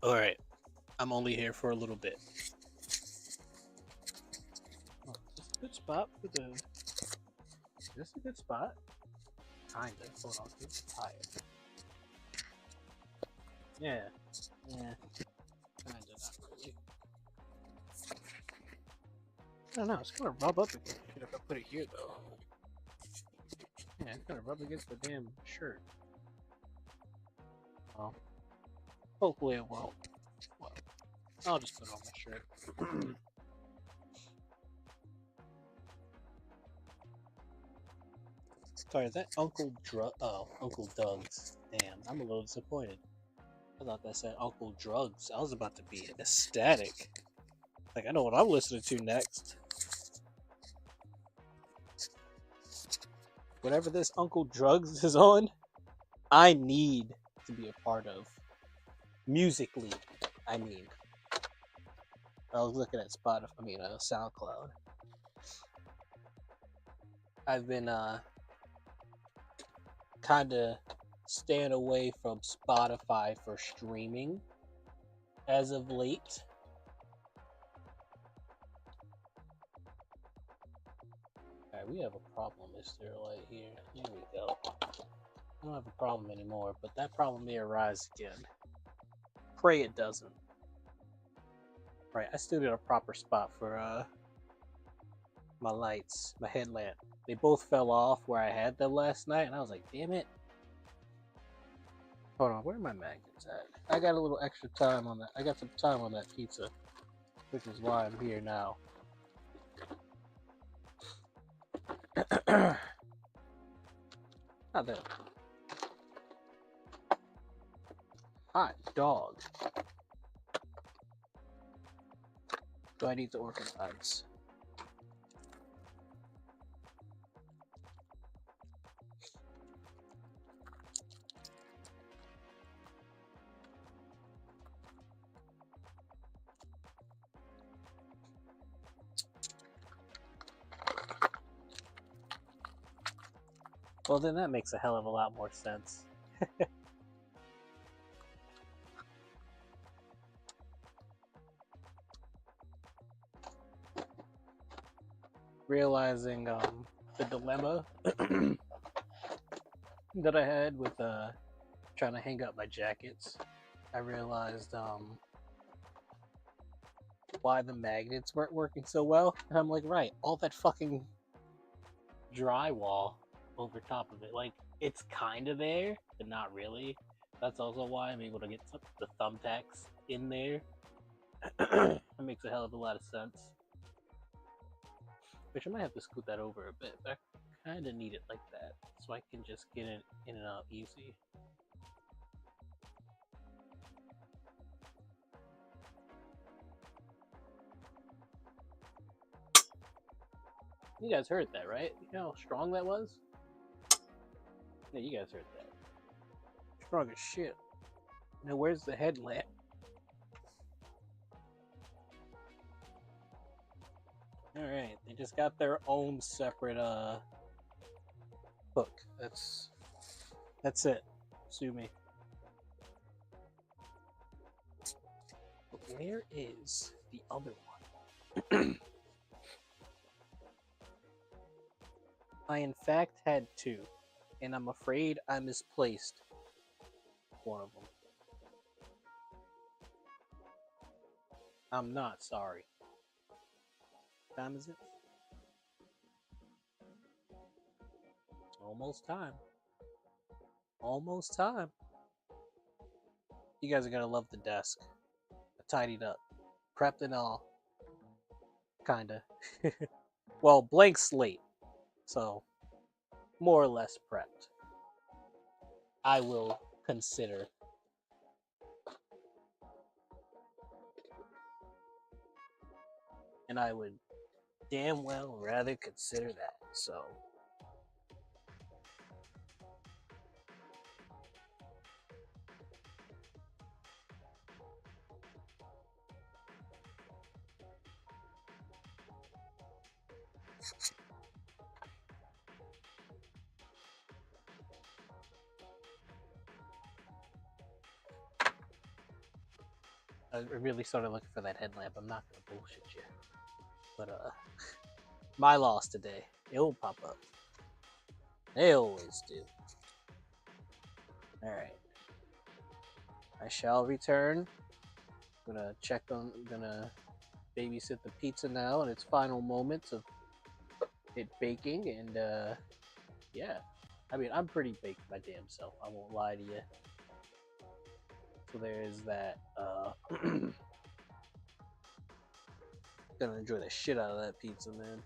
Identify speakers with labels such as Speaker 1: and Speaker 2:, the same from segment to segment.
Speaker 1: Alright, I'm only here for a little bit. Oh, is this a good spot for the. Is this a good spot? Kinda. Hold on, I'm tired. Yeah. Yeah. Kinda, not really. I don't know, it's gonna rub up against it if I put it here though. Yeah, it's gonna rub against the damn shirt. Well, hopefully it won't. Well, I'll just put it on my shirt. Sorry, is that Uncle Doug's. Damn, I'm a little disappointed. I thought that said Uncle Drugs. I was about to be ecstatic. Like, I know what I'm listening to next. Whatever this Uncle Drugs is on, I need to be a part of. Musically, I mean. I was looking at SoundCloud. I've been kind of staying away from Spotify for streaming as of late. Alright, we have a problem, Mr. Light here. Here we go. I don't have a problem anymore, but that problem may arise again. Pray it doesn't. Right, I still need a proper spot for my lights, my headlamp. They both fell off where I had them last night, and I was like, damn it. Hold on, where are my magnets at? I got a little extra time on that. I got some time on that pizza, which is why I'm here now. Not that. Hot dog. Do I need to organize? Well, then that makes a hell of a lot more sense. Realizing the dilemma that I had with trying to hang up my jackets, I realized why the magnets weren't working so well. And I'm like, right, all that fucking drywall over top of it. Like, it's kind of there, but not really. That's also why I'm able to get the thumbtacks in there. That makes a hell of a lot of sense. Which I might have to scoot that over a bit, but I kind of need it like that, so I can just get it in and out easy. You guys heard that, right? You know how strong that was? Yeah, you guys heard that. Strong as shit. Now, where's the headlamp? Alright, they just got their own separate hook. That's it. Sue me. But where is the other one? I in fact had two, and I'm afraid I misplaced one of them. I'm not sorry. What time is it? Almost time. Almost time. You guys are gonna love the desk. I tidied up. Prepped and all. Kinda. Well, blank slate. So, more or less prepped. I will consider. And I would damn well rather consider that. So, I really started looking for that headlamp. I'm not gonna bullshit you, but my loss today. It will pop up. They always do. All right. I shall return. Gonna check on. Gonna babysit the pizza now in its final moments of it baking, and yeah. I mean, I'm pretty baked my damn self. I won't lie to you. So there is that. Gonna enjoy the shit out of that pizza, man.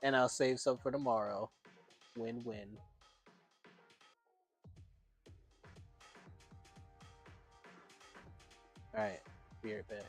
Speaker 1: And I'll save some for tomorrow. Win-win. All right, be right back.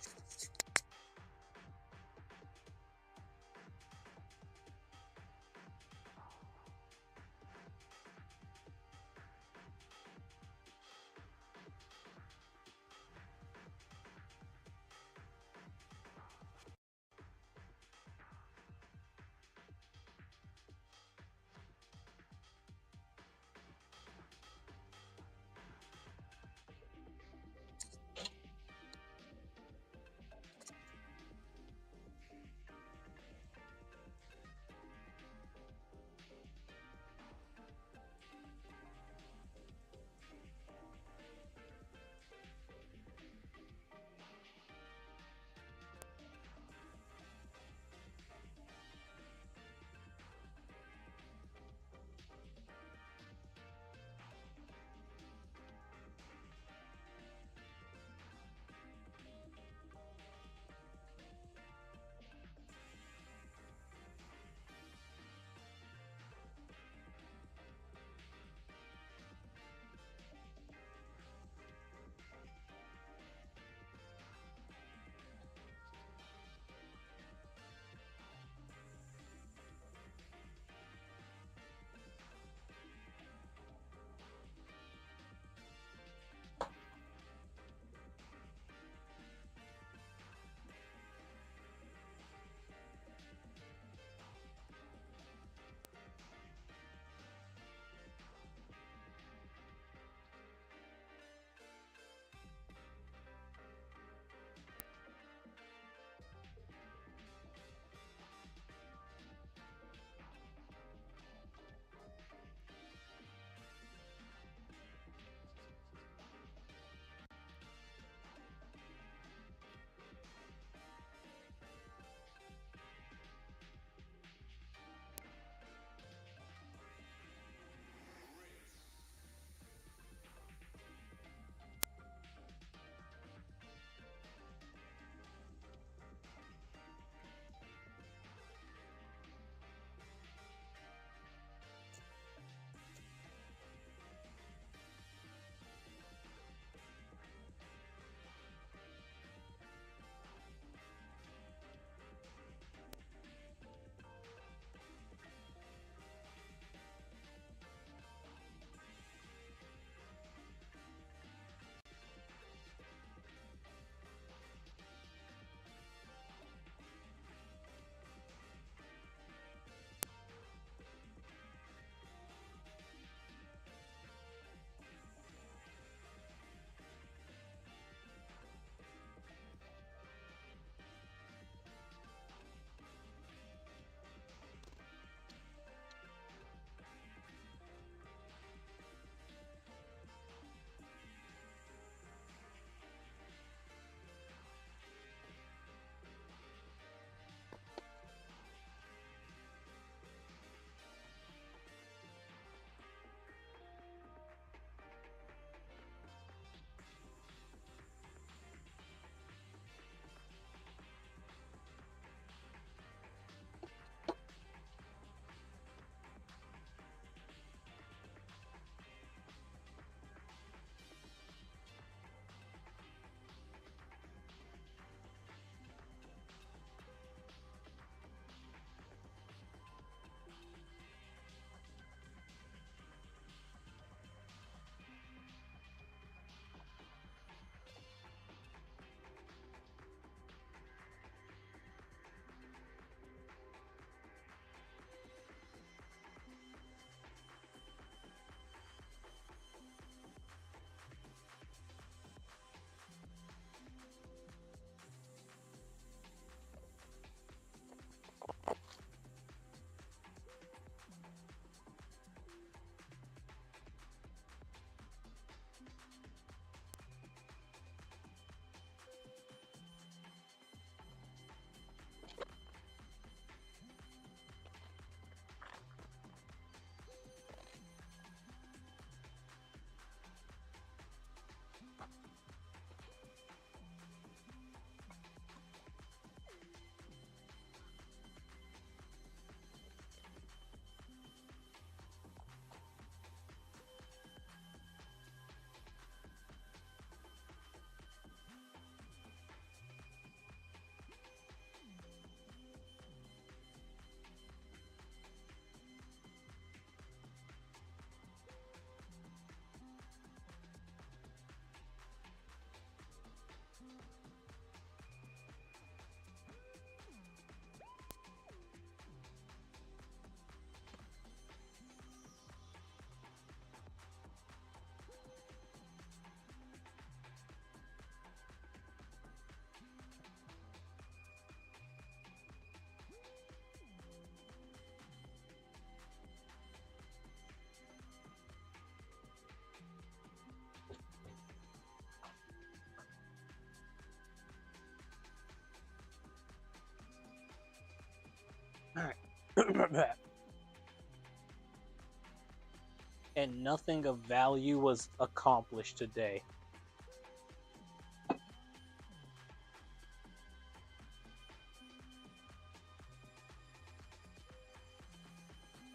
Speaker 1: And nothing of value was accomplished today.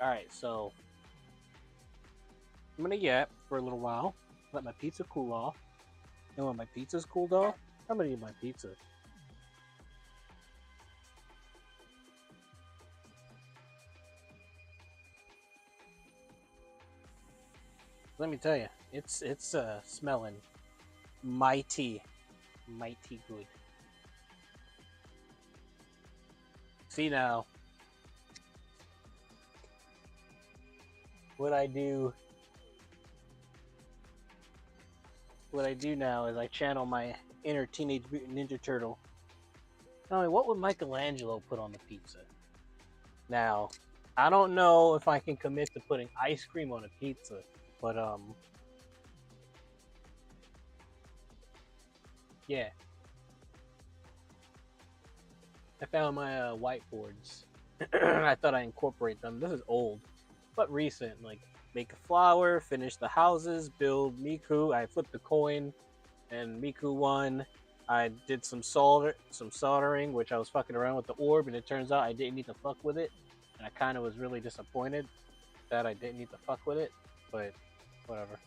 Speaker 1: Alright, so I'm gonna yap for a little while, let my pizza cool off. And when my pizza's cooled off, I'm gonna eat my pizza. Let me tell you, it's smelling mighty good. See now, what I do now is I channel my inner Teenage Mutant Ninja Turtle. Tell me, what would Michelangelo put on the pizza? Now, I don't know if I can commit to putting ice cream on a pizza, but yeah. I found my whiteboards. I thought I'd incorporate them. This is old, but recent. Like, make a flower, finish the houses, build Miku. I flipped a coin, and Miku won. I did some soldering, which I was fucking around with the orb, and it turns out I didn't need to fuck with it. And I kind of was really disappointed that I didn't need to fuck with it, but whatever.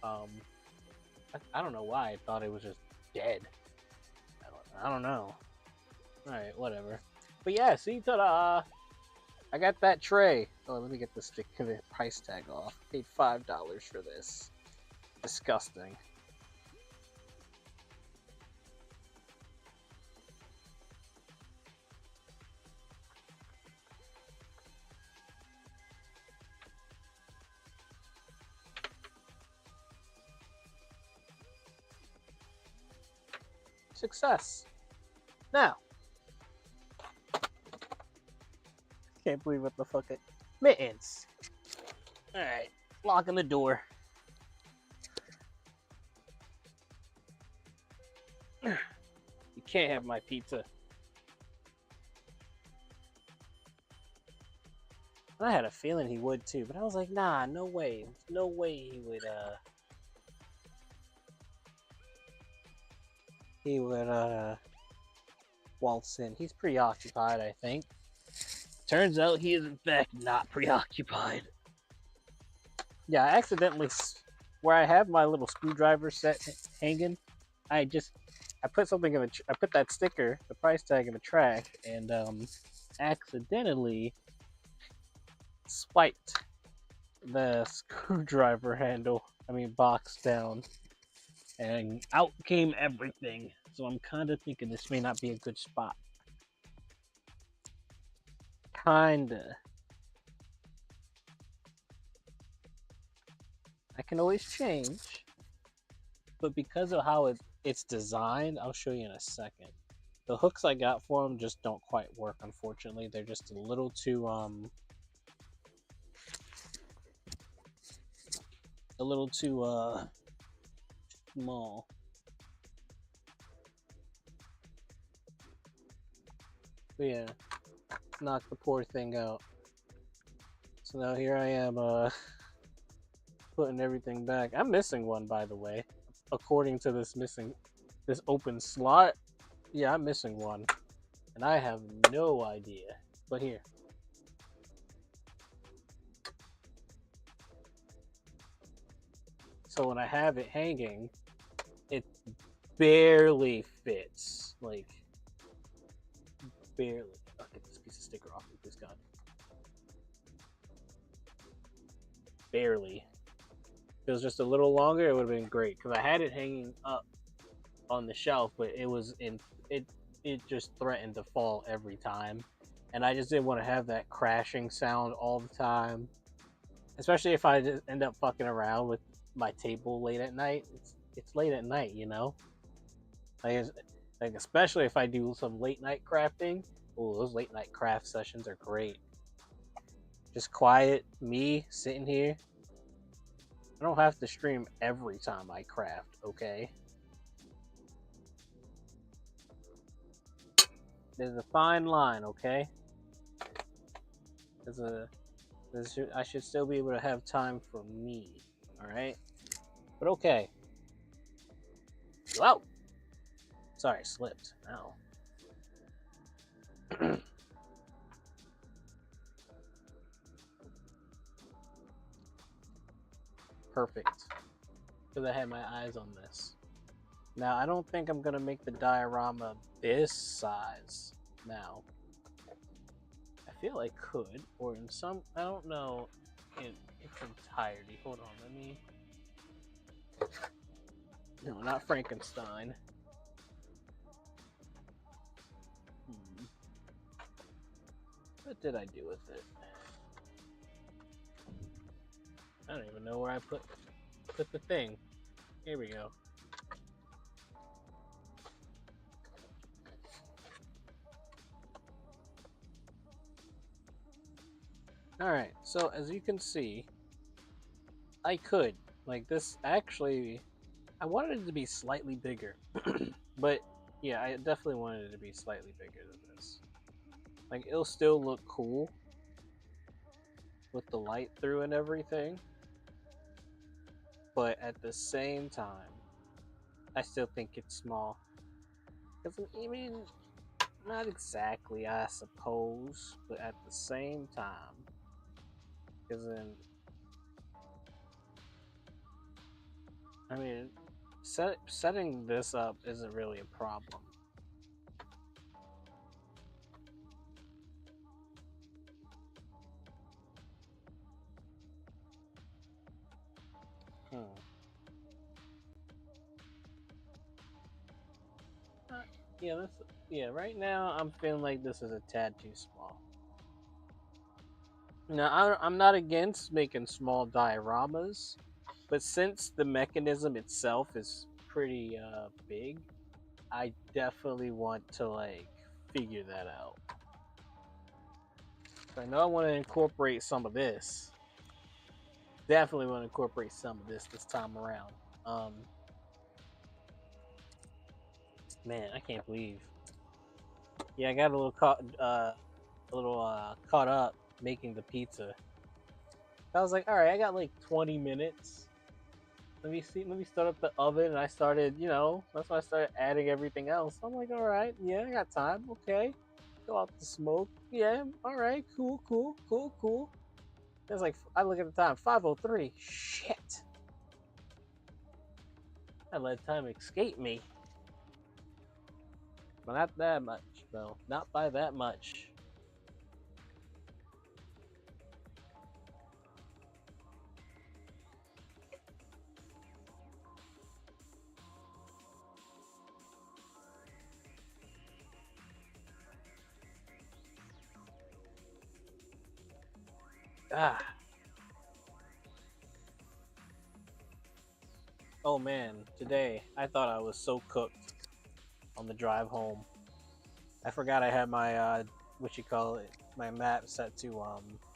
Speaker 1: I don't know why I thought it was just dead. I don't know. Alright, whatever. But yeah, see, ta-da! I got that tray. Oh, let me get the price tag off. Paid $5 for this. Disgusting. Success. Now. Can't believe what the fuck it. Mittens. Alright. Locking the door. You can't have my pizza. I had a feeling he would too, but I was like, nah, no way. No way he would waltz in. He's preoccupied, I think. Turns out he is in fact not preoccupied. Yeah, I accidentally, where I have my little screwdriver set hanging, I put something I put that sticker, the price tag, in the trash, and accidentally swiped the screwdriver box down, and out came everything. So I'm kind of thinking this may not be a good spot. Kinda. I can always change, but because of how it's designed, I'll show you in a second. The hooks I got for them just don't quite work, unfortunately. They're just a little too small. But yeah, knock the poor thing out. So now here I am putting everything back. I'm missing one, by the way. According to this open slot. Yeah, I'm missing one. And I have no idea. But here. So when I have it hanging, it barely fits. Like, barely. I'll get this piece of sticker off with this gun. Barely. If it was just a little longer, it would have been great. Because I had it hanging up on the shelf, but it just threatened to fall every time. And I just didn't want to have that crashing sound all the time. Especially if I just end up fucking around with my table late at night. It's late at night, you know? Like especially if I do some late night crafting. Oh, those late night craft sessions are great. Just quiet, me sitting here. I don't have to stream every time I craft, okay? There's a fine line, okay? I should still be able to have time for me. All right, but okay. Wow. Sorry, slipped. Ow. Perfect. Because I had my eyes on this. Now, I don't think I'm going to make the diorama this size now. I feel I could, or in some, I don't know, in its entirety. Hold on, let me... No, not Frankenstein. What did I do with it? I don't even know where I put the thing. Here we go. Alright, so as you can see, I could. Like this, actually, I wanted it to be slightly bigger. But yeah, I definitely wanted it to be slightly bigger than this. Like it'll still look cool with the light through and everything. But at the same time, I still think it's small. Because, I mean, not exactly, I suppose, but at the same time, because then, I mean, setting this up isn't really a problem. Yeah, yeah. Right now, I'm feeling like this is a tad too small. Now, I'm not against making small dioramas, but since the mechanism itself is pretty big, I definitely want to like figure that out. I know I want to incorporate some of this. Definitely want to incorporate some of this time around. Man, I can't believe. Yeah, I got a little caught up making the pizza. I was like, all right, I got like 20 minutes. Let me see. Let me start up the oven, and I started. That's when I started adding everything else. I'm like, all right, yeah, I got time. Okay, go out the smoke. Yeah, all right, cool. It's like I look at the time, 5:03. Shit, I let time escape me. But not that much, though. Not by that much. Ah. Oh man, today I thought I was so cooked on the drive home. I forgot I had my what you call it, my map set to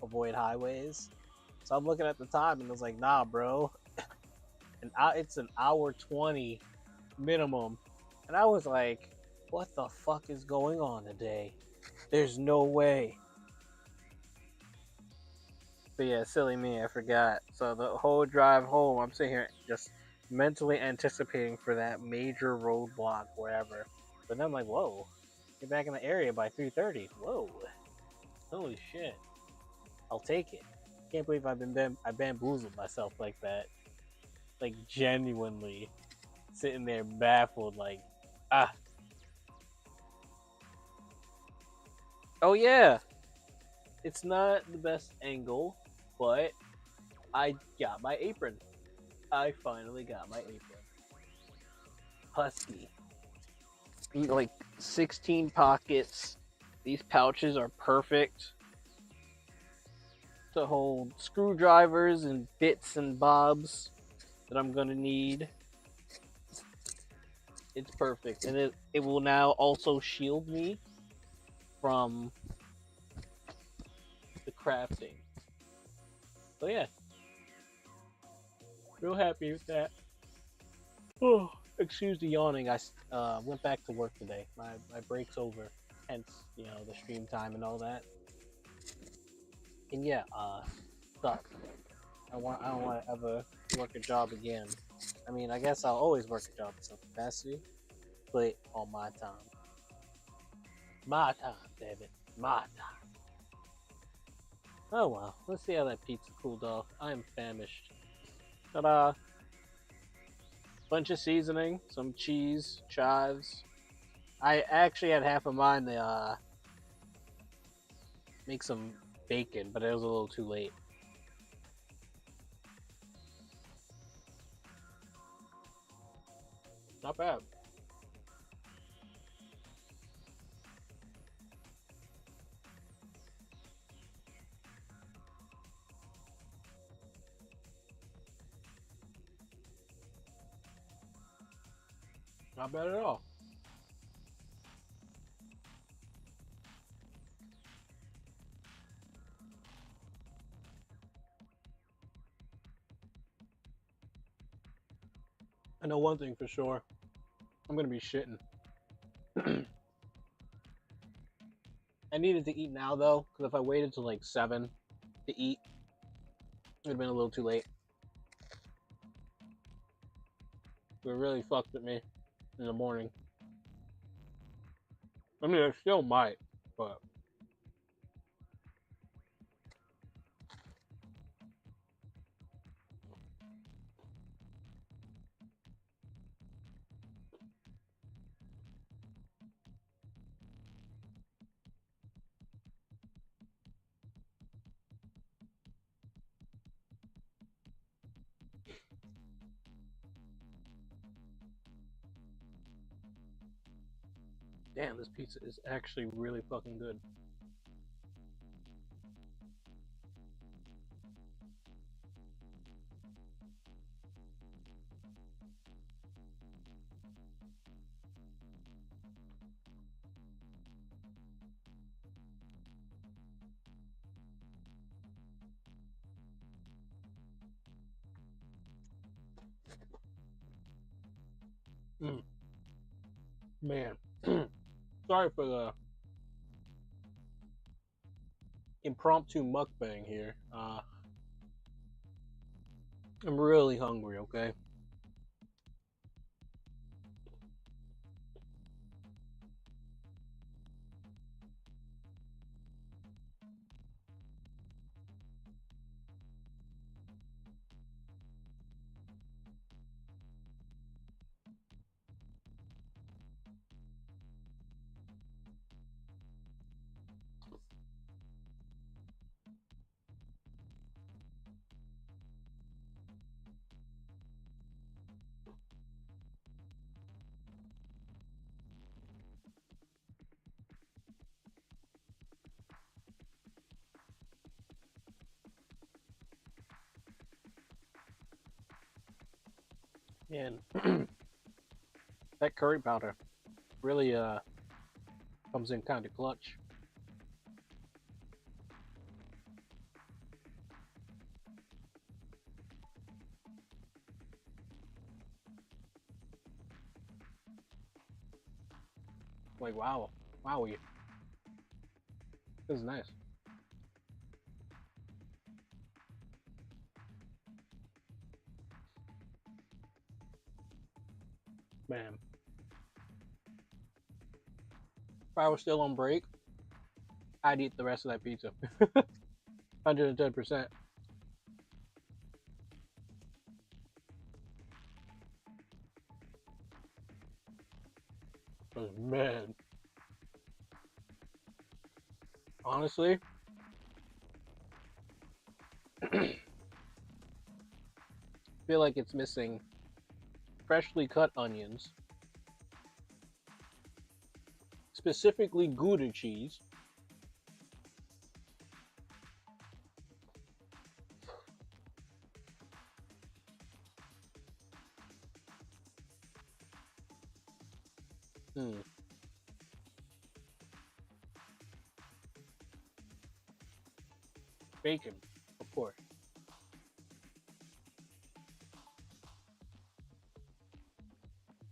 Speaker 1: avoid highways. So I'm looking at the time and I was like, nah, bro, it's an hour 20 minimum, and I was like, what the fuck is going on today? There's no way. But yeah, silly me, I forgot. So the whole drive home, I'm sitting here just mentally anticipating for that major roadblock wherever. But then I'm like, whoa, get back in the area by 3:30. Whoa, holy shit, I'll take it. Can't believe I bamboozled myself like that. Like genuinely sitting there baffled, like, ah. Oh yeah, it's not the best angle, but I got my apron. I finally got my apron. Husky. Like 16 pockets. These pouches are perfect to hold screwdrivers and bits and bobs that I'm gonna need. It's perfect, and it will now also shield me from the crafting. So yeah, real happy with that. Oh, excuse the yawning. I went back to work today. My break's over, hence the stream time and all that. And yeah, suck. I don't want to ever work a job again. I mean, I guess I'll always work a job in some capacity, but on my time. My time, damn it. My time. Oh well, let's see how that pizza cooled off. I am famished. Ta-da! Bunch of seasoning, some cheese, chives. I actually had half of mine to make some bacon, but it was a little too late. Not bad. Not bad at all. I know one thing for sure. I'm gonna be shitting. I needed to eat now though, because if I waited till like 7 to eat, it would have been a little too late. It really fucked with me in the morning. I mean, I still might, but damn, this pizza is actually really fucking good. Mm, man, sorry for the impromptu mukbang here. I'm really hungry. Okay. And that curry powder really comes in kind of clutch. Like wow, wowie. This is nice. Man, if I was still on break, I'd eat the rest of that pizza. 110%. Man, honestly, I feel like it's missing freshly cut onions, specifically Gouda cheese. Hmm. Bacon, of course.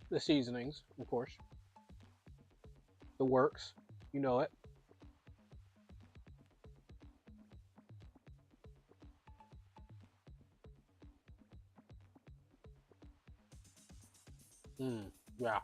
Speaker 1: The seasonings, of course. The works, you know it. Yeah.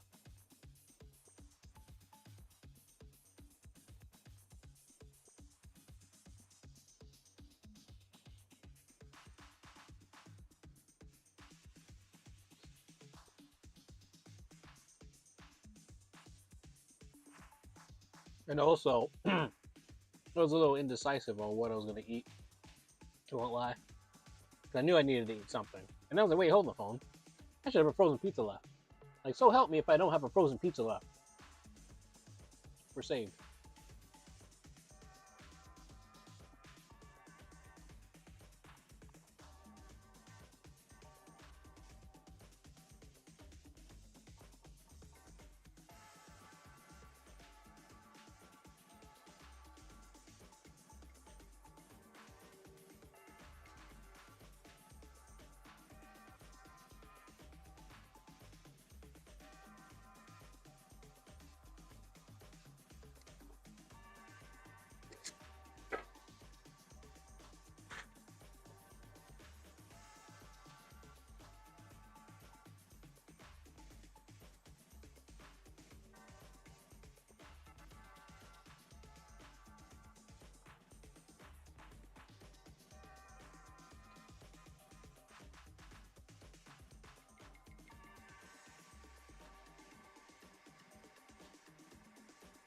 Speaker 1: And also, I was a little indecisive on what I was gonna eat. I won't lie. 'Cause I knew I needed to eat something. And I was like, wait, hold the phone. I should have a frozen pizza left. Like, so help me if I don't have a frozen pizza left. We're saved.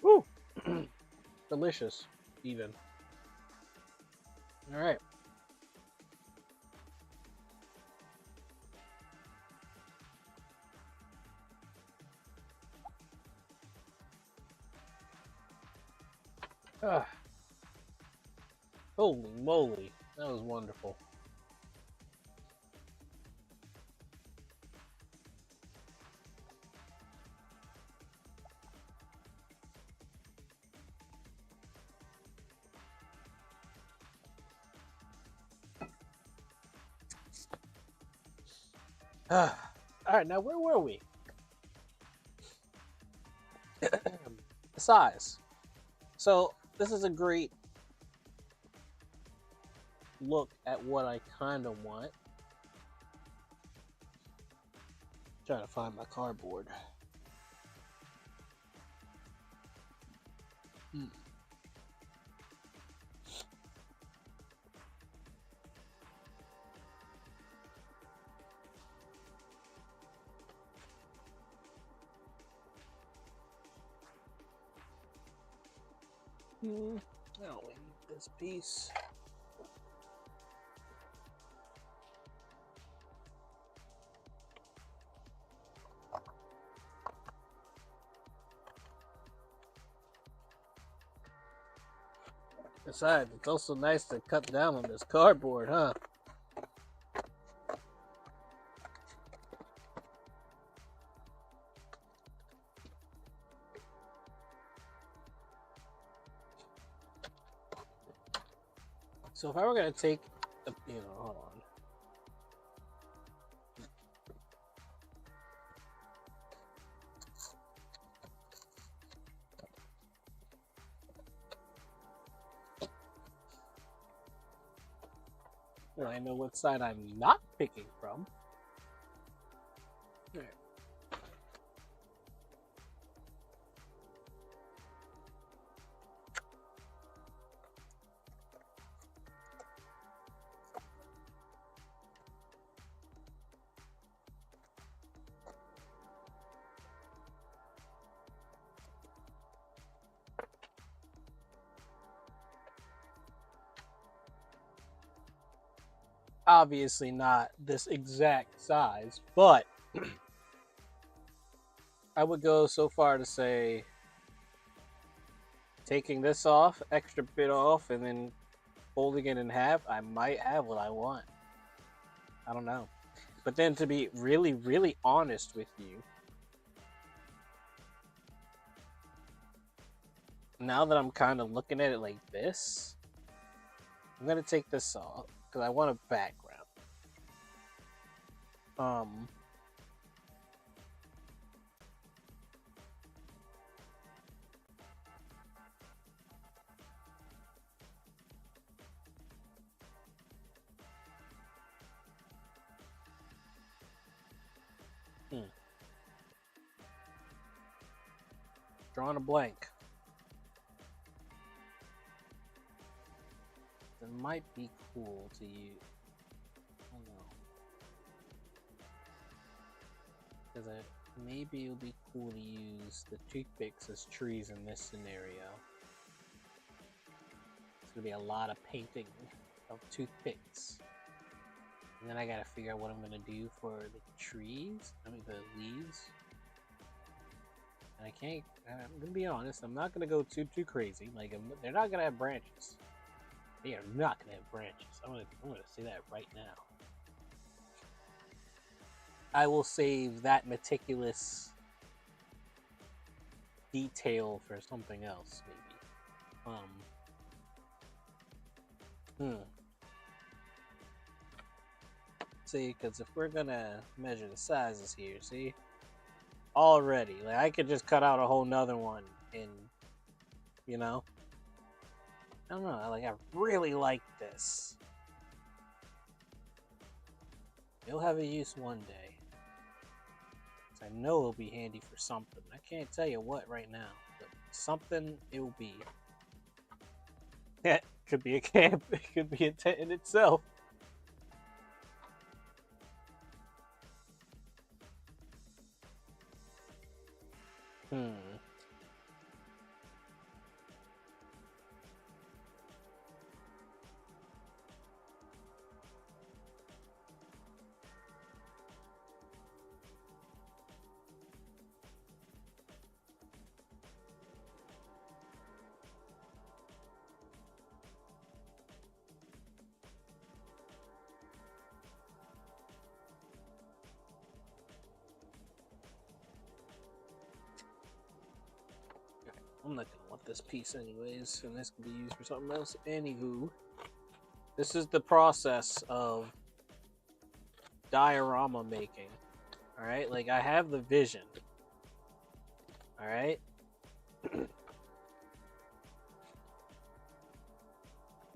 Speaker 1: Woo! Delicious, even. All right. Ah, holy moly, that was wonderful. Ah. All right, now where were we? Size. So this is a great look at what I kind of want. Trying to find my cardboard. Hmm. Oh, we need this piece. Besides, it's also nice to cut down on this cardboard, huh? So if I were gonna take, hold on. Well, I know what side I'm not picking from. Right. Obviously not this exact size, but I would go so far to say taking this off, extra bit off, and then folding it in half, I might have what I want. I don't know. But then to be really, really honest with you, now that I'm kind of looking at it like this, I'm gonna take this off because I want a background. Um, hmm. drawing a blank. It might be cool to use. I don't know. Because maybe it would be cool to use the toothpicks as trees in this scenario. It's going to be a lot of painting of toothpicks. And then I gotta figure out what I'm gonna do for the trees. I mean, the leaves. And I'm gonna be honest, I'm not gonna go too crazy. Like, they're not gonna have branches. They are not gonna have branches. I'm gonna say that right now. I will save that meticulous detail for something else, maybe. See, because if we're gonna measure the sizes here, see? Already, like, I could just cut out a whole nother one and, you know? I don't know, I really like this. It'll have a use one day. I know it'll be handy for something. I can't tell you what right now, but something it will be. It could be a camp, it could be a tent in itself. I'm not gonna want this piece anyways, and this can be used for something else. Anywho, this is the process of diorama making. Alright, like, I have the vision. Alright?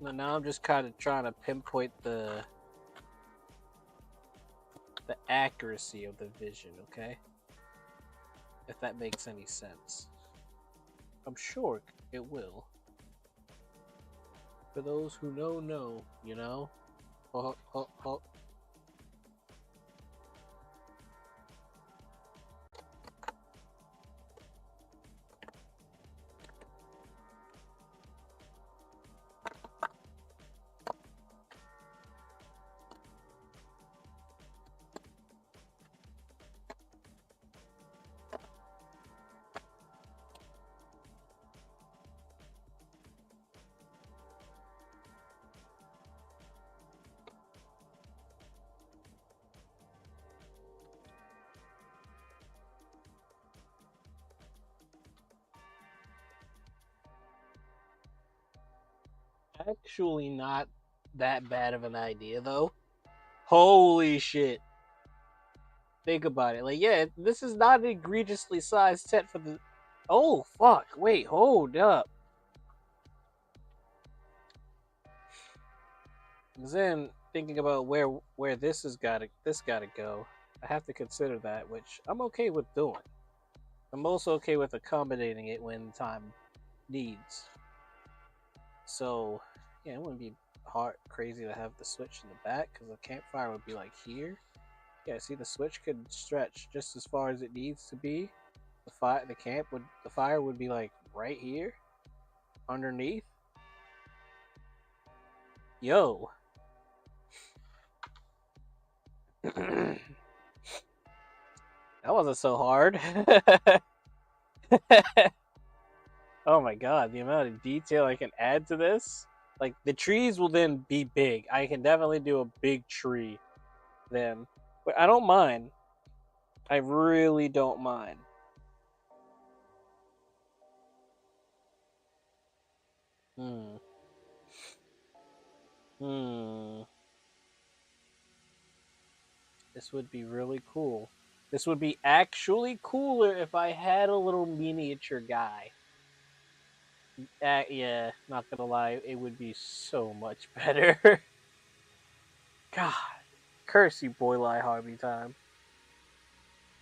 Speaker 1: Now I'm just kind of trying to pinpoint the accuracy of the vision, okay? If that makes any sense. I'm sure it will. For those who know, you know? Oh. Actually not that bad of an idea, though. Holy shit. Think about it. Like, yeah, this is not an egregiously sized tent for the... Oh, fuck. Wait, hold up. Then, thinking about where this gotta go, I have to consider that, which I'm okay with doing. I'm also okay with accommodating it when time needs. So, yeah, it wouldn't be crazy to have the switch in the back, because the campfire would be like here. Yeah, see, the switch could stretch just as far as it needs to be. The fire would be like right here, underneath. Yo. That wasn't so hard. Oh my god, the amount of detail I can add to this. Like, the trees will then be big. I can definitely do a big tree then. But I don't mind. I really don't mind. This would be really cool. This would be actually cooler if I had a little miniature guy. Yeah, not gonna lie, it would be so much better. God, curse you, boy lie Harvey time.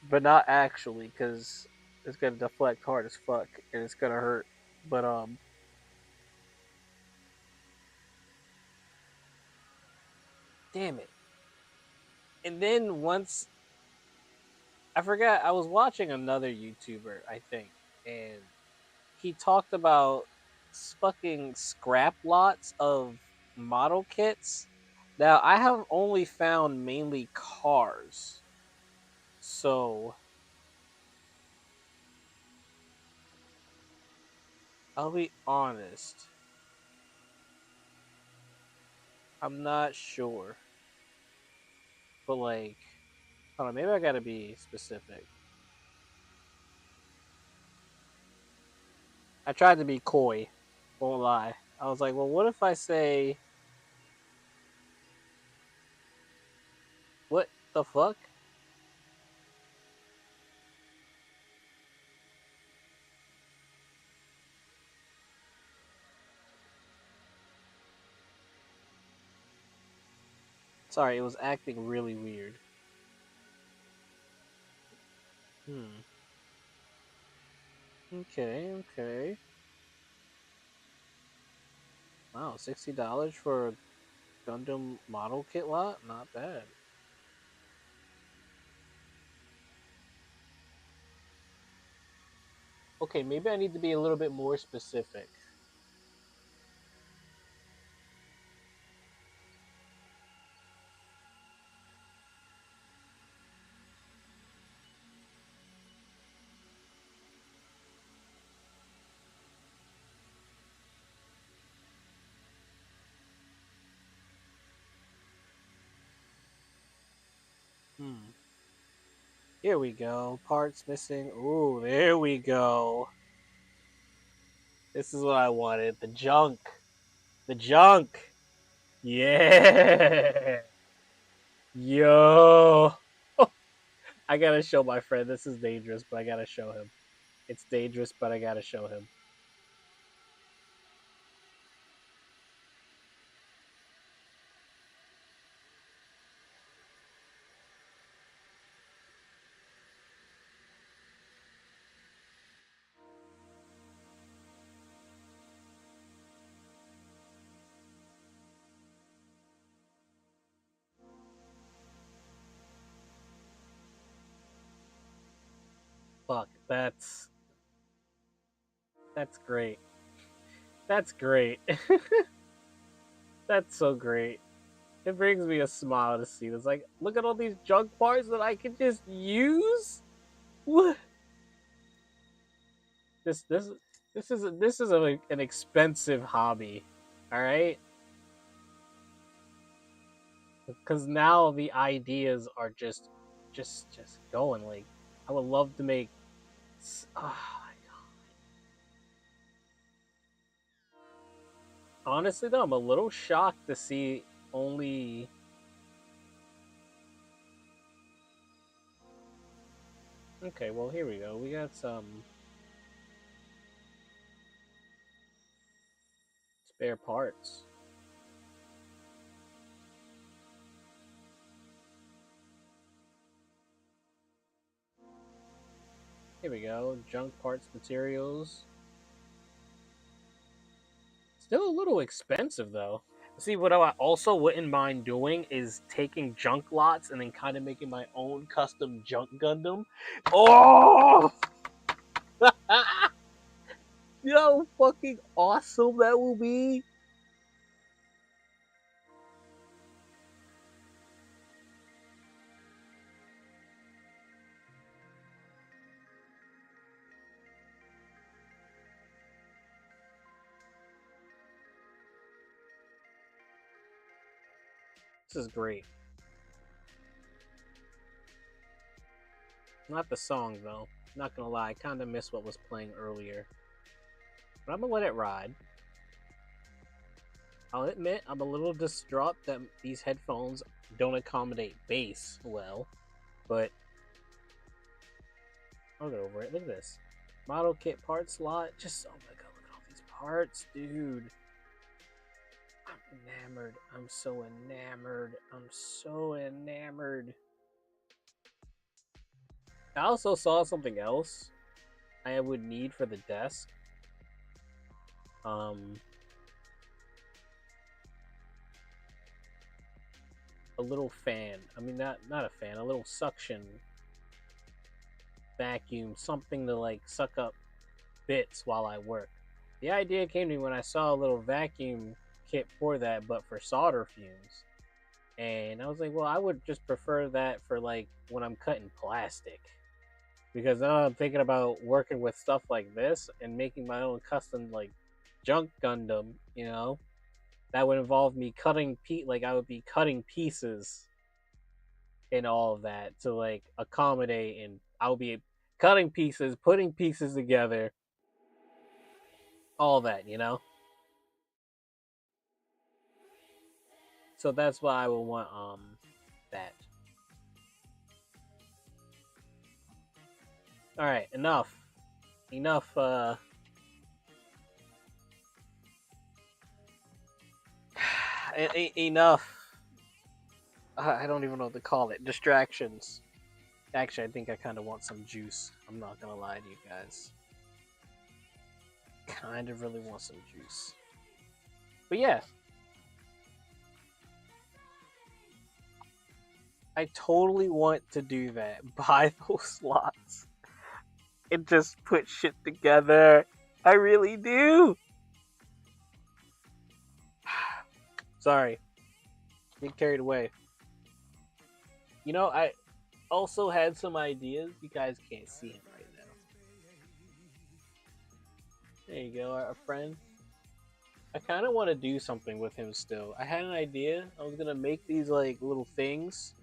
Speaker 1: But not actually, because It's gonna deflect hard as fuck, and it's gonna hurt. But damn it. And then once I forgot, I was watching another YouTuber, I think, and he talked about fucking scrap lots of model kits. Now I have only found mainly cars, so I'll be honest. I'm not sure, but like, hold on, maybe I gotta be specific. I tried to be coy, won't lie. I was like, well, what if I say, what the fuck? Sorry, it was acting really weird. Hmm. Okay, okay. Wow, $60 for a Gundam model kit lot? Not bad. Okay, maybe I need to be a little bit more specific. Hmm. Here we go. Parts missing. Ooh, there we go. This is what I wanted. The junk. The junk. Yeah. Yo. I gotta show my friend. This is dangerous, but I gotta show him. It's dangerous, but I gotta show him. Fuck, that's great. That's great. That's so great. It brings me a smile to see this. Like, look at all these junk parts that I can just use. What? This this an expensive hobby. All right, because now the ideas are just going. Like, I would love to make. Oh my god. Honestly, though, I'm a little shocked to see only. Okay, well here we go. We got some spare parts. Here we go. Junk parts, materials. Still a little expensive though. See, what I also wouldn't mind doing is taking junk lots and then kind of making my own custom junk Gundam. Oh, you know how fucking awesome that will be. This is great. Not the song though. Not gonna lie, I kind of miss what was playing earlier. But I'm gonna let it ride. I'll admit I'm a little distraught that these headphones don't accommodate bass well, but I'll get over it. Look at this. Model kit part slot. Just, oh my god, look at all these parts, dude. I'm enamored. I'm so enamored. I'm so enamored. I also saw something else. I would need for the desk. Um, a little fan. I mean, not a fan. A little suction vacuum, something to like suck up bits while I work. The idea came to me when I saw a little vacuum kit for that, but for solder fumes. And I was like, well, I would just prefer that for like when I'm cutting plastic. Because now I'm thinking about working with stuff like this and making my own custom like junk Gundam, you know? That would involve me cutting like I would be cutting pieces and all of that to like accommodate, and I'll be cutting pieces, putting pieces together, all that, you know? So that's why I would want that. All right, enough enough. I don't even know what to call it. Distractions. Actually, I think I kind of want some juice. I'm not gonna lie to you guys. Kind of really want some juice. But yeah, I totally want to do that. Buy those slots and just put shit together. I really do. Sorry, get carried away. You know, I also had some ideas. You guys can't see him right now. There you go, our friend. I kind of want to do something with him still. I had an idea. I was gonna make these like little things,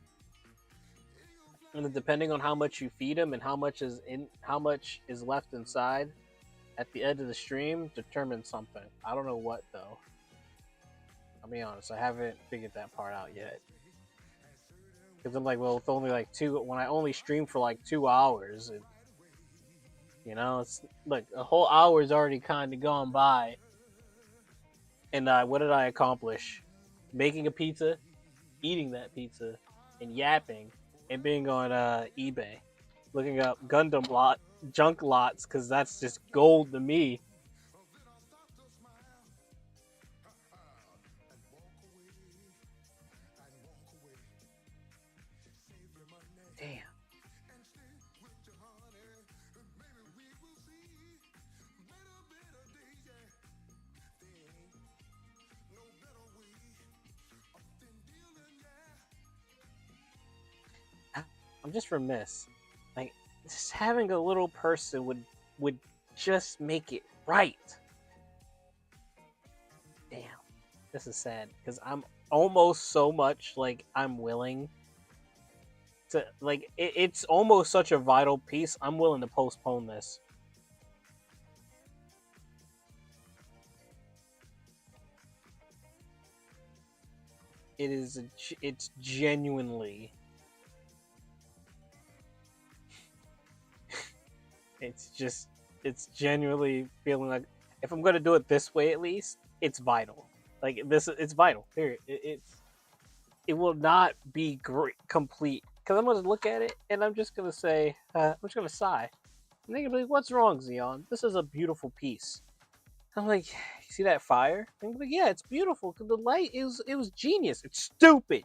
Speaker 1: and then depending on how much you feed him and how much is left inside, at the end of the stream, determine something. I don't know what though. I'll be honest. I haven't figured that part out yet. Because I'm like, well, it's only like two. When I only stream for like 2 hours, it's like a whole hour's already kind of gone by. And what did I accomplish? Making a pizza, eating that pizza, and yapping, and being on eBay, looking up junk lots, because that's just gold to me. Damn. I'm just remiss. Like, just having a little person would just make it right. Damn, this is sad because I'm almost so much like I'm willing to like it's almost such a vital piece. I'm willing to postpone this. It's genuinely it's genuinely feeling like if I'm gonna do it this way, at least it's vital. Like this, it's vital. Period. It will not be great, complete because I'm gonna look at it and I'm just gonna say I'm just gonna sigh. And they're gonna be like, "What's wrong, Xeon? This is a beautiful piece." I'm like, "You see that fire?" And I'm like, "Yeah, it's beautiful because the light is it was genius. It's stupid.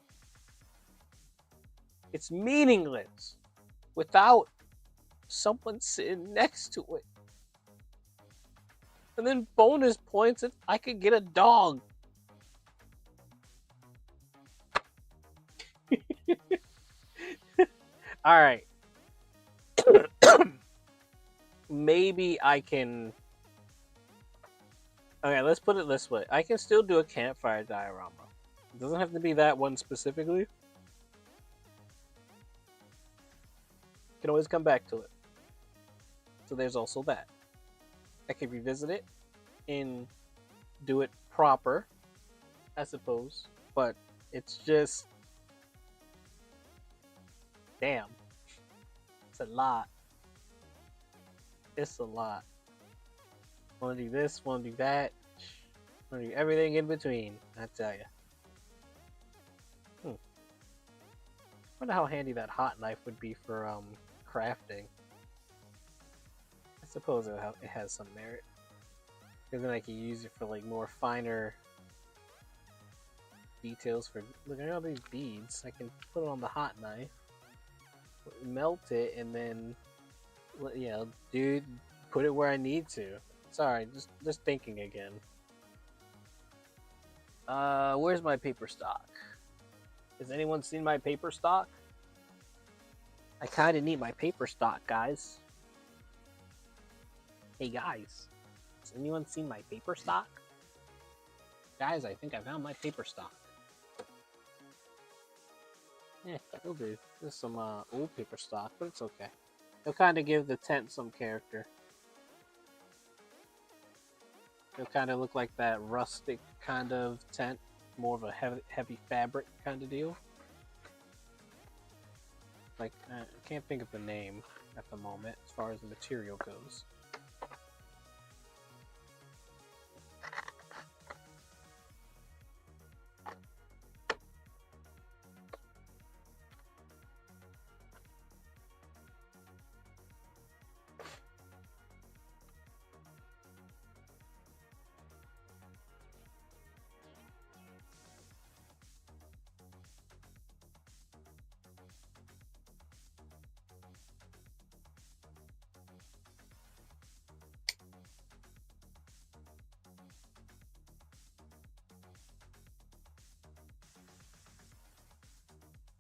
Speaker 1: It's meaningless without someone sitting next to it." And then bonus points if I could get a dog. All right. Maybe I can. Okay, let's put it this way. I can still do a campfire diorama. It doesn't have to be that one specifically. Can always come back to it. So there's also that. I can revisit it and do it proper, I suppose. But it's just damn. It's a lot. It's a lot. Want to do this, want to do that, want to do everything in between, I tell you. Wonder how handy that hot knife would be for crafting. I suppose it has some merit. Because then I can use it for like more finer details. For look at all these beads. I can put it on the hot knife, melt it, and then dude, put it where I need to. Sorry, just thinking again. Where's my paper stock? Has anyone seen my paper stock? I kind of need my paper stock, guys. Hey guys, has anyone seen my paper stock? Guys, I think I found my paper stock. Yeah, it'll do. There's some old paper stock, but it's okay. It'll kind of give the tent some character. It'll kind of look like that rustic kind of tent, more of a heavy fabric kind of deal. Like, I can't think of the name at the moment as far as the material goes.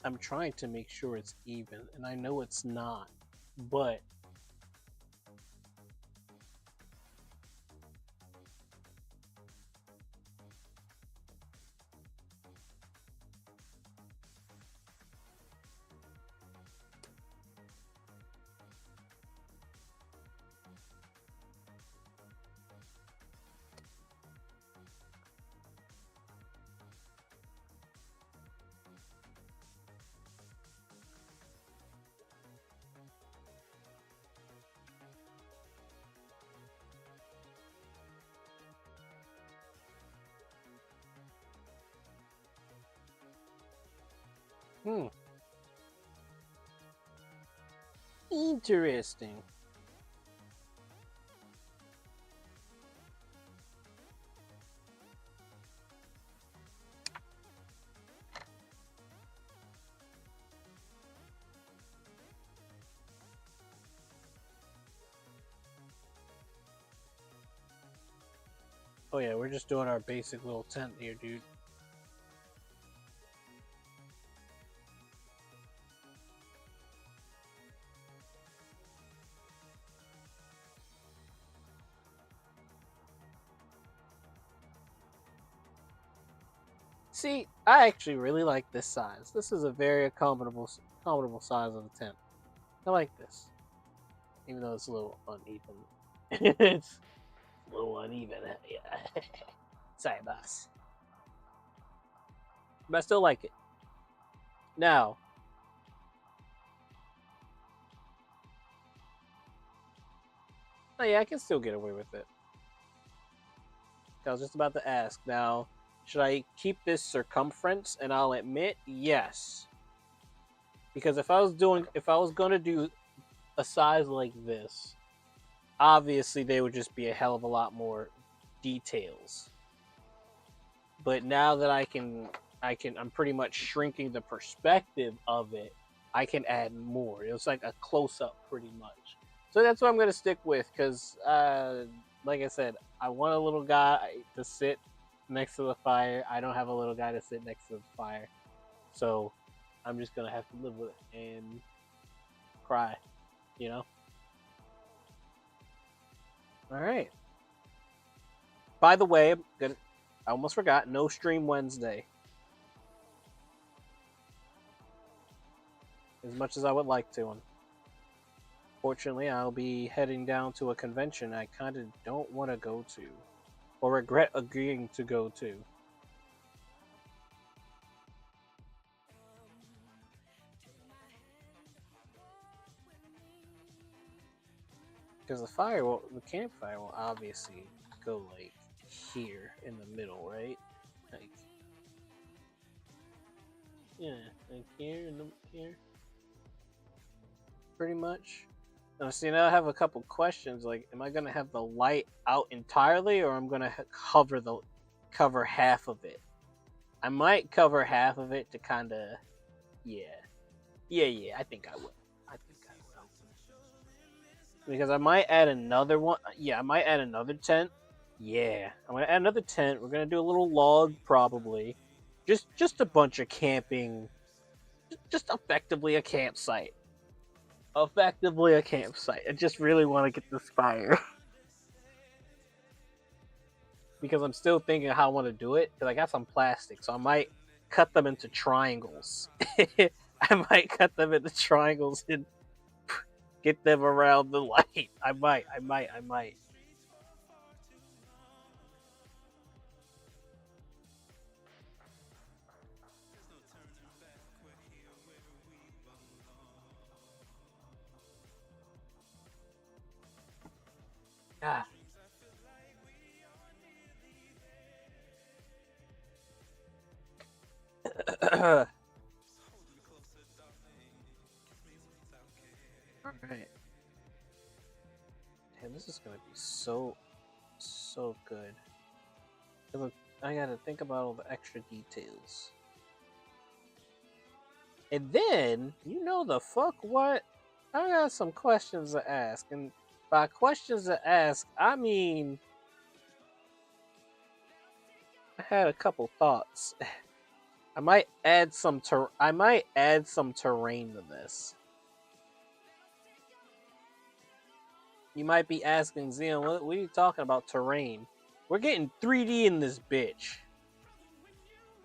Speaker 1: I'm trying to make sure it's even, and I know it's not, but interesting. Oh yeah, we're just doing our basic little tent here, dude. See, I actually really like this size. This is a very accommodable size of a tent. I like this, even though it's a little uneven. It's a little uneven, yeah. Sorry, boss. But I still like it. Now, oh yeah, I can still get away with it. I was just about to ask. Now, should I keep this circumference? And I'll admit, yes. Because if I was gonna do a size like this, obviously there would just be a hell of a lot more details. But now that I'm pretty much shrinking the perspective of it. I can add more. It's like a close up, pretty much. So that's what I'm gonna stick with, because, like I said, I want a little guy to sit next to the fire. I don't have a little guy to sit next to the fire, so I'm just gonna have to live with it and cry, you know. All right. By the way, I almost forgot. No stream Wednesday. As much as I would like to. Fortunately, I'll be heading down to a convention I kind of don't want to go to, or regret agreeing to go to. Because the campfire will obviously go like here in the middle, right? Like, yeah, like here and here, pretty much. Now, see, now I have a couple questions. Like, am I gonna have the light out entirely, or I'm gonna cover half of it? I might cover half of it to kind of, yeah, yeah. I think I will. I think I will because I might add another one. Yeah, I might add another tent. Yeah, I'm gonna add another tent. We're gonna do a little log probably, just a bunch of camping, just effectively a campsite. Effectively a campsite. I just really want to get this fire. Because I'm still thinking how I want to do it. Because I got some plastic, so I might cut them into triangles. I might cut them into triangles and get them around the light. I might. Ah. All right. Damn, this is gonna be so good. Look, I gotta think about all the extra details. And then, you know the fuck what? I got some questions to ask. And by questions to ask, I mean I had a couple thoughts. I might add some terrain to this. You might be asking, Zion, what are you talking about terrain? We're getting 3D in this bitch.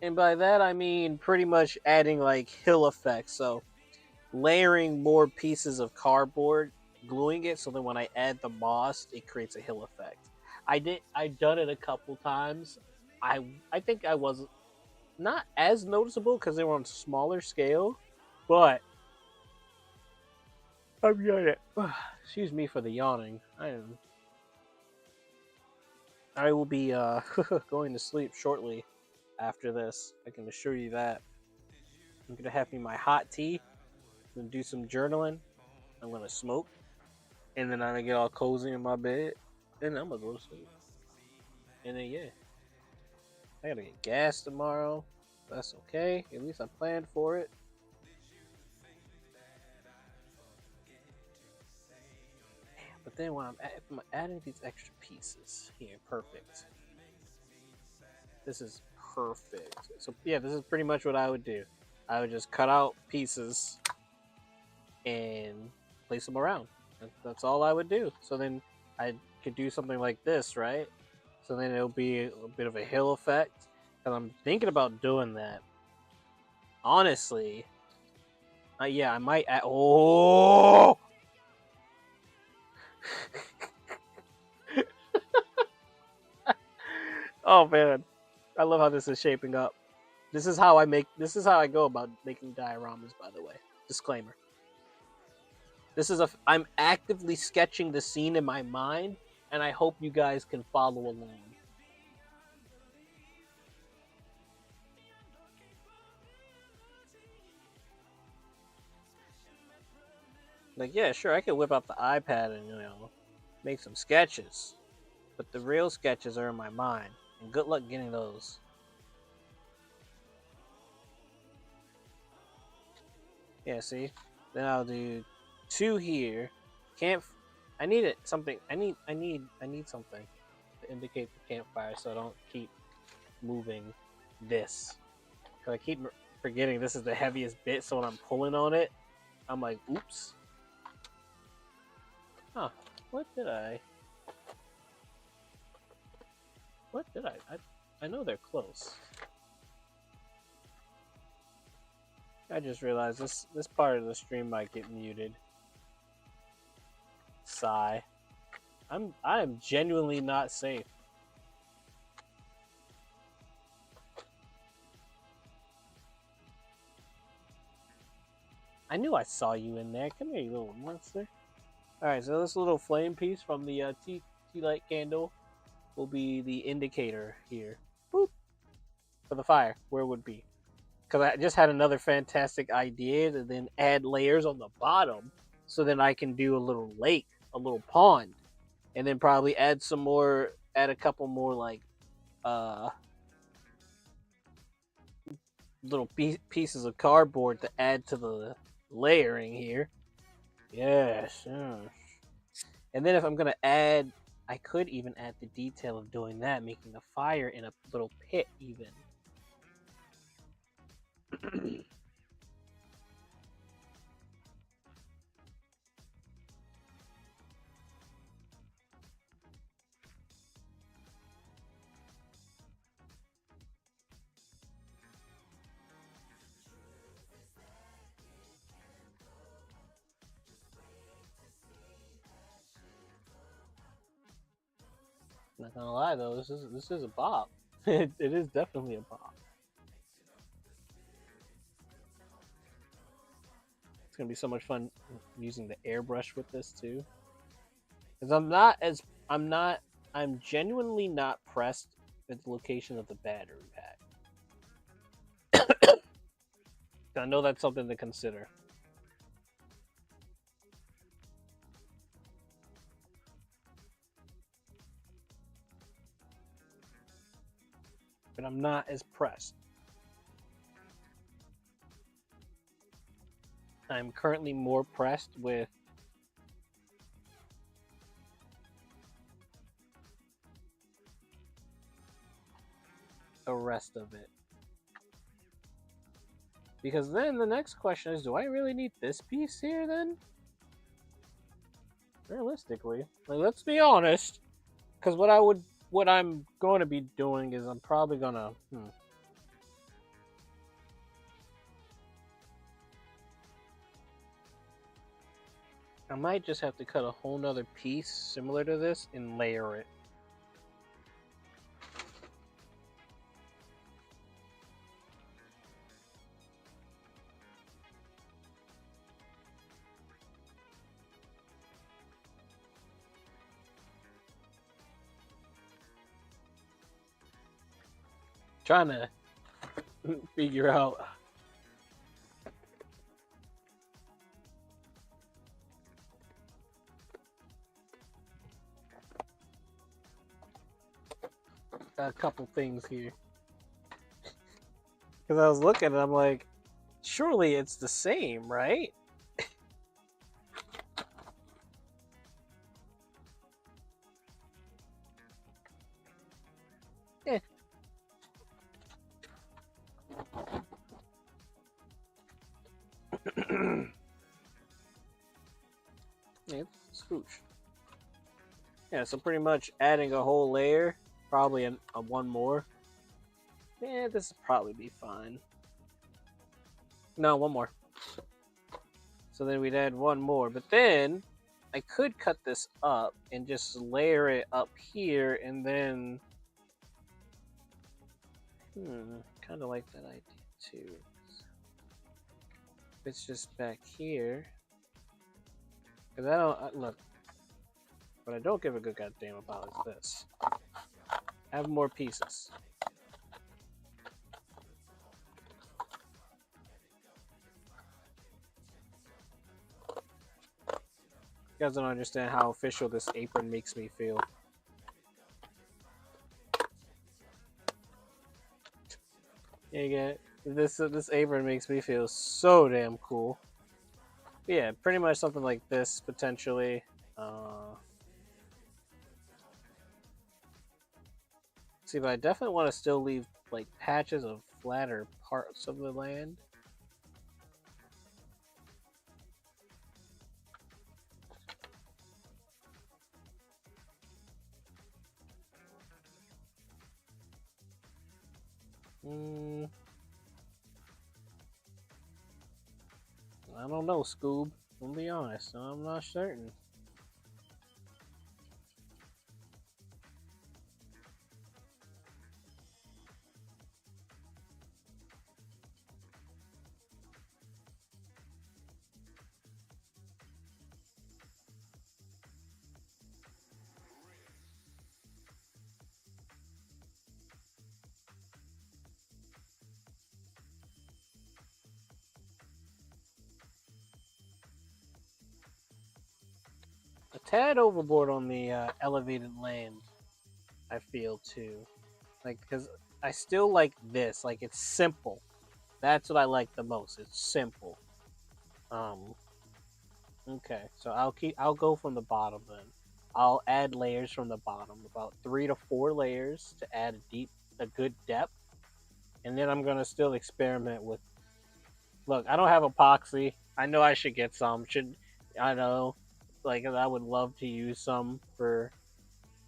Speaker 1: And by that I mean pretty much adding like hill effects. So layering more pieces of cardboard, gluing it so that when I add the moss, it creates a hill effect. I've done it a couple times. I think I was not as noticeable because they were on smaller scale, but I've done it. Excuse me for the yawning. I will be going to sleep shortly after this. I can assure you that. I'm gonna have me my hot tea. I'm gonna do some journaling. I'm gonna smoke, and then I'm gonna get all cozy in my bed, and I'm gonna go to sleep. And then yeah, I gotta get gas tomorrow. That's okay. At least I planned for it. But then when I'm adding these extra pieces here, perfect. This is perfect. So yeah, this is pretty much what I would do. I would just cut out pieces and place them around. That's all I would do. So then I could do something like this, right? So then it'll be a bit of a hill effect. And I'm thinking about doing that. Honestly, yeah, I might add. Oh! Oh man, I love how this is shaping up. This is how I go about making dioramas, by the way. Disclaimer. I'm actively sketching the scene in my mind, and I hope you guys can follow along. Like, yeah, sure, I could whip out the iPad and, make some sketches. But the real sketches are in my mind. And good luck getting those. Yeah, see? Then I'll do 2 here. I need something. I need something to indicate the campfire so I don't keep moving this. Because I keep forgetting this is the heaviest bit, so when I'm pulling on it, I'm like, oops. Huh. What did I... I know they're close. I just realized this part of the stream might get muted. Sigh. I am genuinely not safe. I knew I saw you in there. Come here, you little monster. Alright, so this little flame piece from the tea light candle will be the indicator here. Boop. For the fire, where it would be. Because I just had another fantastic idea to then add layers on the bottom so then I can do a little lake, a little pond, and then probably add a couple more like uh little pieces of cardboard to add to the layering here. Yes, yes. And then if I'm gonna add, I could even add the detail of doing that, making a fire in a little pit even. Not gonna lie though, this is a bop. It is definitely a bop. It's gonna be so much fun using the airbrush with this too. Because I'm genuinely not pressed at the location of the battery pack. I know that's something to consider. But I'm not as pressed. I'm currently more pressed with the rest of it. Because then the next question is, do I really need this piece here then? Realistically. Like, let's be honest. Because what I'm going to be doing is I'm probably gonna I might just have to cut a whole nother piece similar to this and layer it. Trying to figure out a couple things here. Because I was looking and I'm like, surely it's the same, right? Yeah. Yeah, it's scooch. Yeah, so pretty much adding a whole layer, probably a one more. Yeah, this will probably be fine. No, one more. So then we'd add one more. But then I could cut this up and just layer it up here and then... kind of like that idea too. It's just back here. Because look, what I don't give a good goddamn about is this. Have more pieces. You guys don't understand how official this apron makes me feel. Yeah, you get it? This apron makes me feel so damn cool. But yeah, pretty much something like this potentially. See, but I definitely want to still leave like patches of flatter parts of the land. I don't know, Scoob. I'll be honest, I'm not certain. tad overboard on the elevated land. I feel too, like because I still like this. Like it's simple. That's what I like the most. It's simple. Um. Okay, so I'll go from the bottom then. I'll add layers from the bottom, about 3 to 4 layers to add a good depth, and then I'm gonna still experiment with. Look, I don't have epoxy. I know I should get some. Should I know? Like I would love to use some for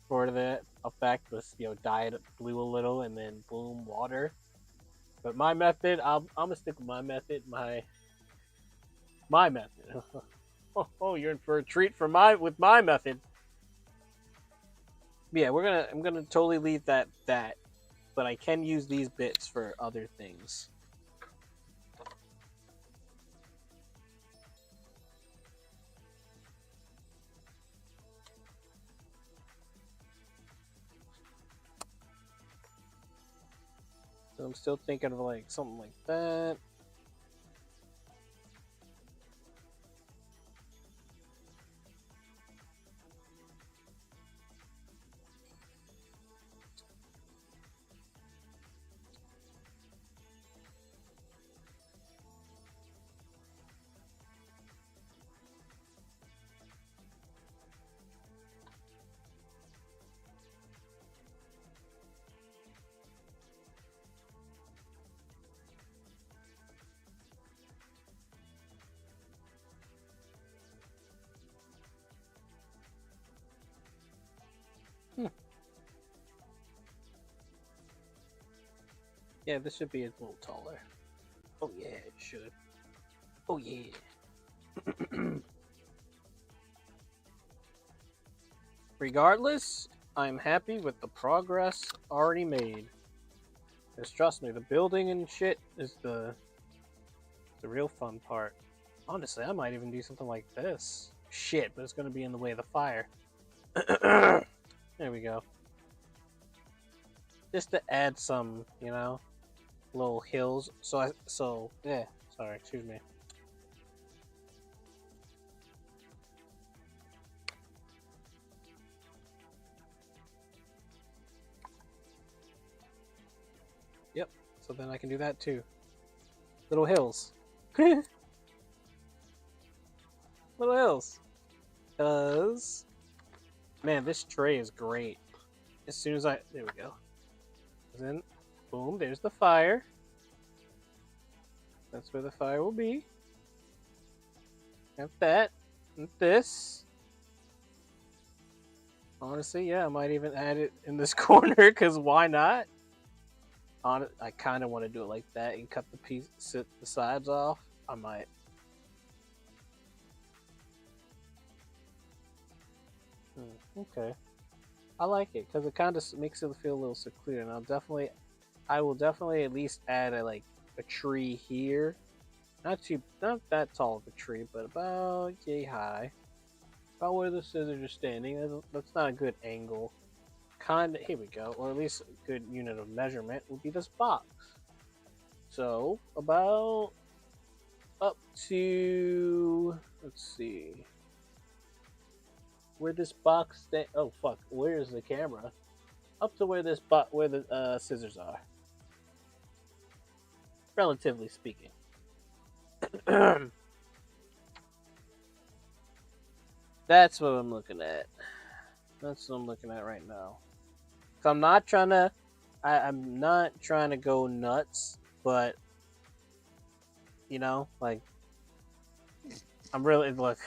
Speaker 1: the effect. Just dye it blue a little and then boom water. But my method, I'm gonna stick with my method. My method. Oh, you're in for a treat with my method. Yeah, I'm gonna totally leave that, but I can use these bits for other things. So I'm still thinking of like something like that. Hmm. Yeah, this should be a little taller. Oh yeah, it should. Oh yeah. Regardless, I'm happy with the progress already made. Because trust me, the building and shit is the real fun part. Honestly, I might even do something like this. Shit, but it's gonna be in the way of the fire. There we go. Just to add some, little hills. Yeah. Sorry, excuse me. Yep. So then I can do that too. Little hills. Little hills. Cause man, this tray is great. As soon as there we go. Then, boom, there's the fire. That's where the fire will be. Got that. And this. Honestly, yeah, I might even add it in this corner, because why not? I kind of want to do it like that and cut the sides off. I might. Okay. I like it, because it kind of makes it feel a little secluded. And I will definitely at least add a tree here. Not that tall of a tree, but about yay high. About where the scissors are standing. That's not a good angle. Here we go. Or at least a good unit of measurement would be this box. So about up to, let's see, where this box oh fuck, where is the camera? Up to where where the scissors are. Relatively speaking. That's what I'm looking at. That's what I'm looking at right now. So I'm not trying to. I'm not trying to go nuts, but like I'm really look.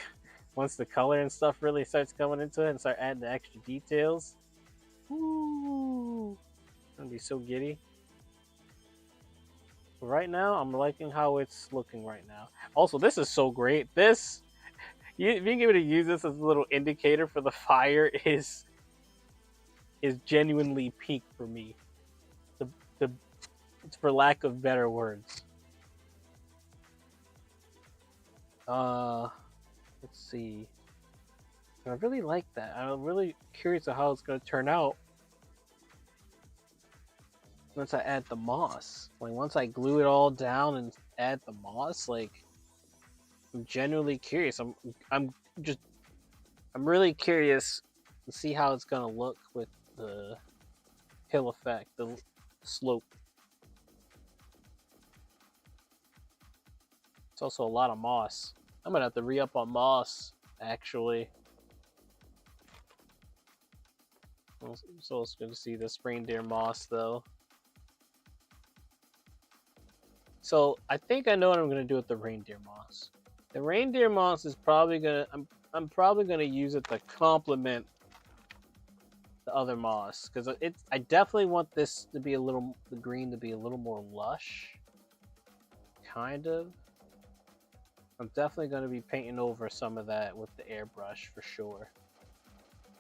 Speaker 1: Once the color and stuff really starts coming into it and start adding the extra details, ooh, it's gonna be so giddy. But right now, I'm liking how it's looking right now. Also, this is so great. Being able to use this as a little indicator for the fire is genuinely peak for me. The for lack of better words. Let's see. I really like that. I'm really curious of how it's going to turn out once I add the moss. Like once I glue it all down and add the moss, like I'm genuinely curious. I'm just I'm really curious to see how it's gonna look with the hill effect, the slope. It's also a lot of moss. I'm gonna have to re-up on moss, actually. So it's good to see this reindeer moss, though. So I think I know what I'm gonna do with the reindeer moss. The reindeer moss is probably gonna. I'm probably gonna use it to complement the other moss because it's. I definitely want this to be the green to be a little more lush. Kind of. I'm definitely gonna be painting over some of that with the airbrush for sure.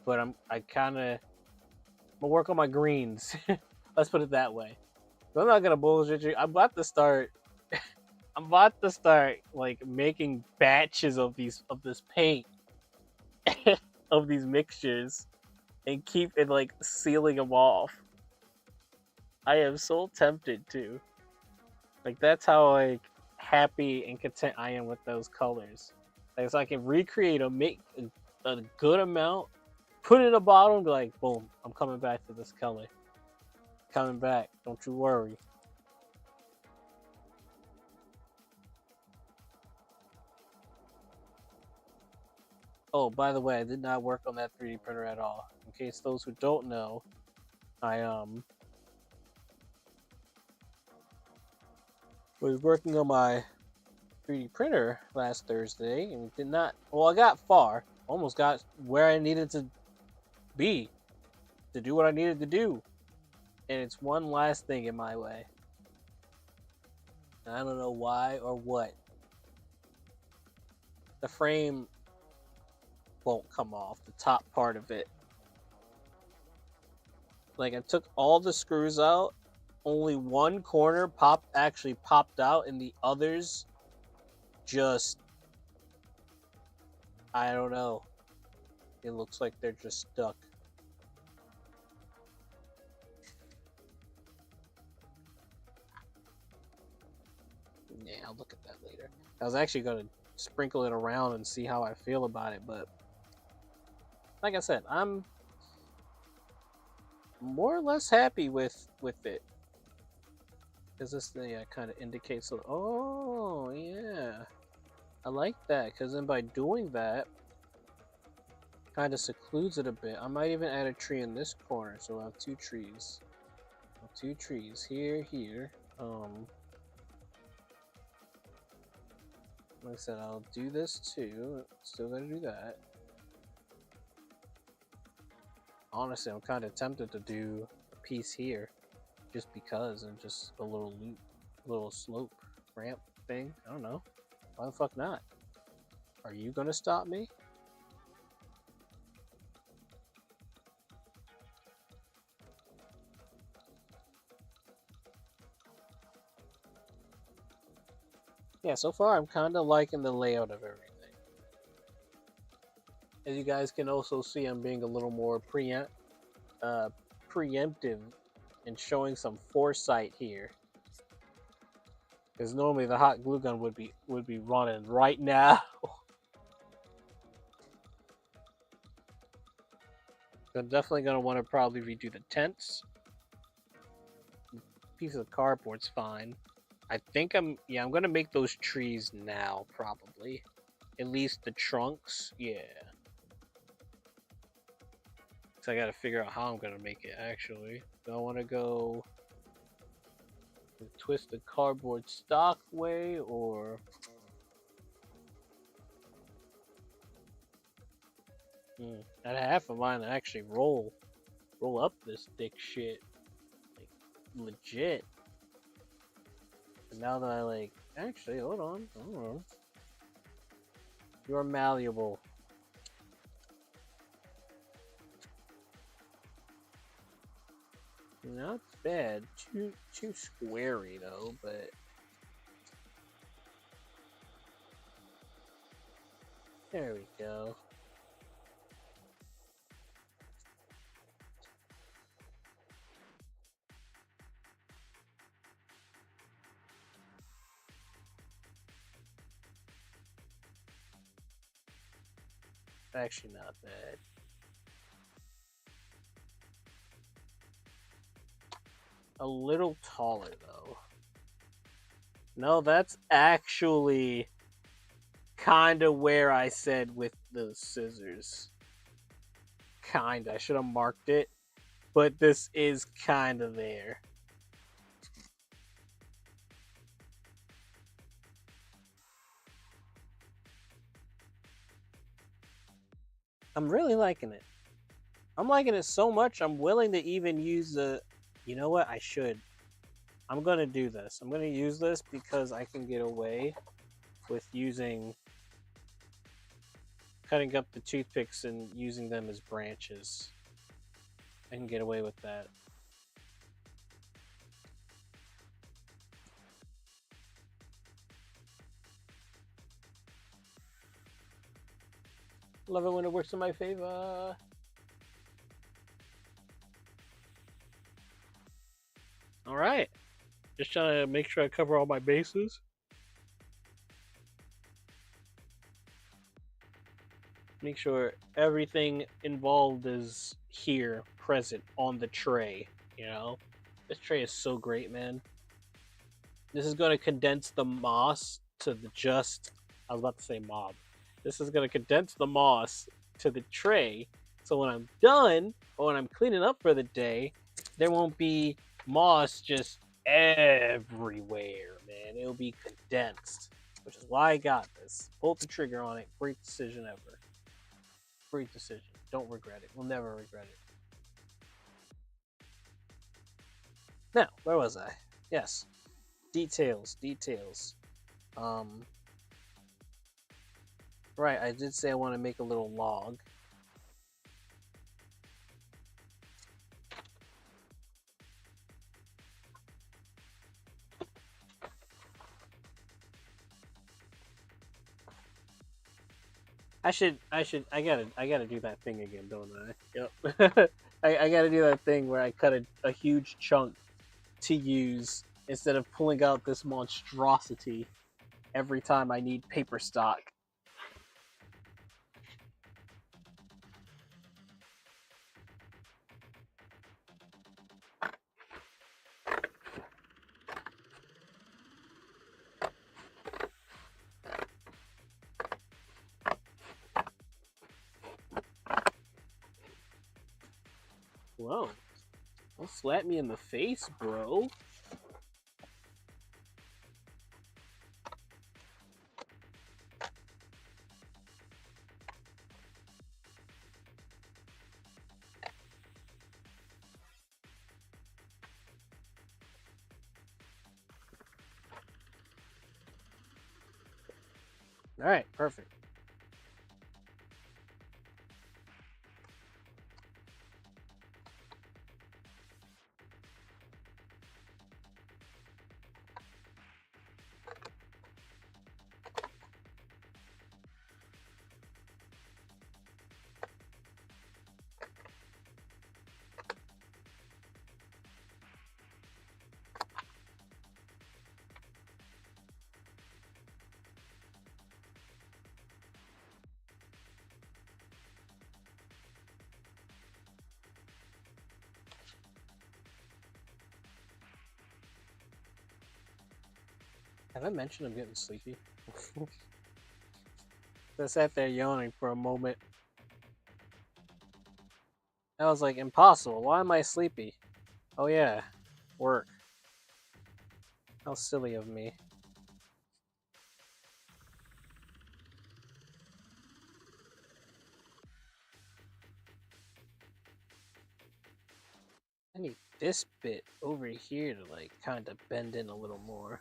Speaker 1: But I kind of. I'm gonna work on my greens. Let's put it that way. I'm not gonna bullshit you. I'm about to start. I'm about to start like making batches of this paint of these mixtures and keep it like sealing them off. I am so tempted to. Like that's how like happy and content I am with those colors. Like so I can recreate or make a good amount, put it in a bottle, and be like, boom, I'm coming back to this color. Coming back, don't you worry. Oh, by the way, I did not work on that 3D printer at all. In case those who don't know, I was working on my 3D printer last Thursday and did not. Well, I got far, almost got where I needed to be to do what I needed to do, and it's one last thing in my way. And I don't know why or what. The frame won't come off, the top part of it. Like I took all the screws out, only one corner actually popped out, and the others just I don't know. It looks like they're just stuck. Yeah, I'll look at that later. I was actually gonna sprinkle it around and see how I feel about it, but like I said, I'm more or less happy with it. Because this thing kind of indicates, oh yeah, I like that. Because then by doing that, kind of secludes it a bit. I might even add a tree in this corner, so I'll have two trees. Two trees here. Like I said, I'll do this too. Still gonna do that. Honestly, I'm kind of tempted to do a piece here, just because, and just a little loop, little slope ramp thing. I don't know. Why the fuck not? Are you gonna stop me? Yeah, so far I'm kind of liking the layout of everything. As you guys can also see, I'm being a little more preemptive and showing some foresight here. Because normally the hot glue gun would be running right now. I'm definitely gonna want to probably redo the tents. Piece of cardboard's fine. I think I'm gonna make those trees now probably. At least the trunks, yeah. So I gotta figure out how I'm gonna make it actually. Do I wanna go the twisted cardboard stock way or I'd half of mine actually roll up this thick shit. Like legit. And now that I like actually hold on. You're malleable. Not bad. Too squarey though, but there we go. Actually, not bad. A little taller, though. No, that's actually kind of where I said with the scissors. Kind of. I should have marked it, but this is kind of there. I'm really liking it. I'm liking it so much, I'm willing to even use the... You know what? I should. I'm going to do this. I'm going to use this because I can get away with using... cutting up the toothpicks and using them as branches. I can get away with that. Love it when it works in my favor. All right. Just trying to make sure I cover all my bases. Make sure everything involved is here, present on the tray. You know, this tray is so great, man. This is going to condense the moss to the just... I was about to say mob. This is going to condense the moss to the tray. So when I'm done, or when I'm cleaning up for the day, there won't be moss just everywhere, man. It'll be condensed, which is why I got this. Pulled the trigger on it. Great decision ever. Great decision. Don't regret it. We'll never regret it. Now, where was I? Yes. Details. Right, I did say I want to make a little log. I gotta do that thing again, don't I? Yep. I gotta do that thing where I cut a huge chunk to use instead of pulling out this monstrosity every time I need paper stock. Whoa. Don't slap me in the face, bro. Alright, perfect. Have I mentioned I'm getting sleepy? I sat there yawning for a moment. I was like, impossible. Why am I sleepy? Oh yeah, work. How silly of me. I need this bit over here to like kind of bend in a little more.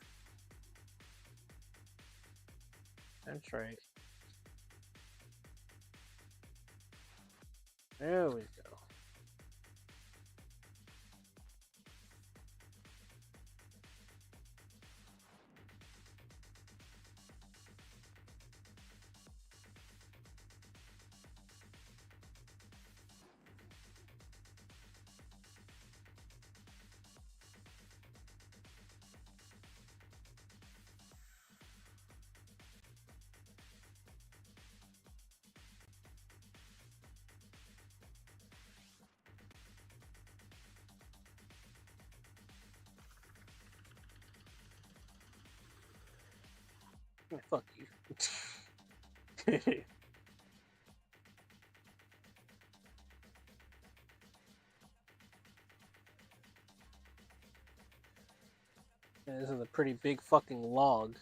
Speaker 1: That's right. There we go. Fuck you. This is a pretty big fucking log.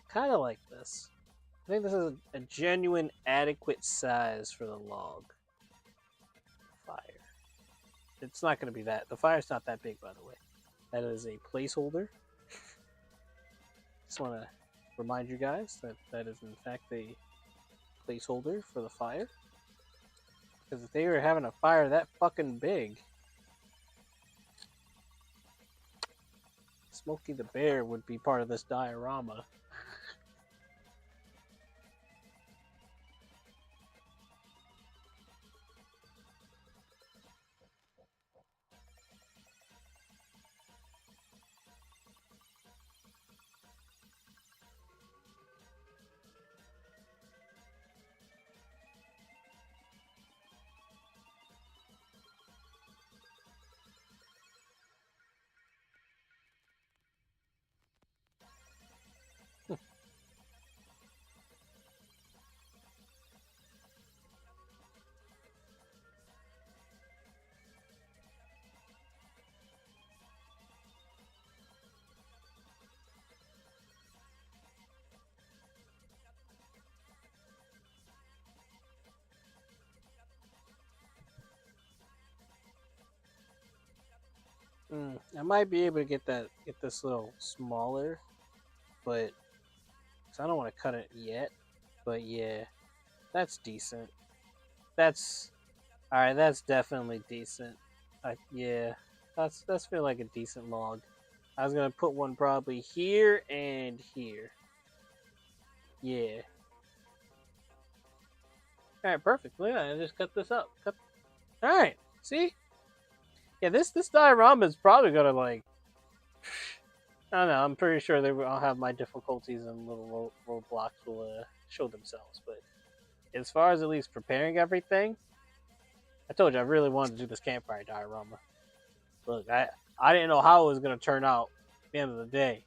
Speaker 1: Kind of like this. I think this is a genuine adequate size for the log. Fire. It's not going to be that. The fire's not that big, by the way. That is a placeholder. Just want to remind you guys that that is in fact a placeholder for the fire. Because if they were having a fire that fucking big, Smokey the Bear would be part of this diorama. I might be able to get this little smaller, but I don't want to cut it yet. But yeah, that's decent. That's all right. That's definitely decent. Yeah, that's feel like a decent log. I was gonna put one probably here and here. Yeah. All right, perfect. Look at that. I just cut this up. All right. See? Yeah, this diorama is probably gonna like. I don't know. I'm pretty sure I'll have my difficulties and little roadblocks will show themselves. But as far as at least preparing everything, I told you I really wanted to do this campfire diorama. Look, I didn't know how it was gonna turn out. At the end of the day,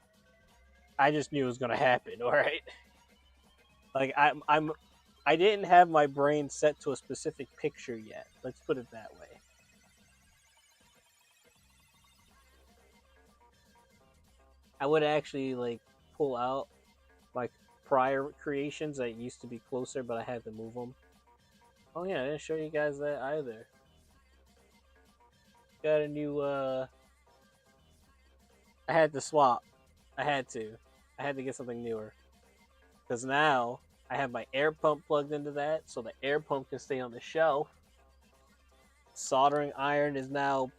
Speaker 1: I just knew it was gonna happen. All right. Like I didn't have my brain set to a specific picture yet. Let's put it that way. I would actually like pull out my prior creations that used to be closer, but I had to move them. Oh yeah, I didn't show you guys that either. Got a new. I had to swap. I had to. I had to get something newer because now I have my air pump plugged into that, so the air pump can stay on the shelf. Soldering iron is now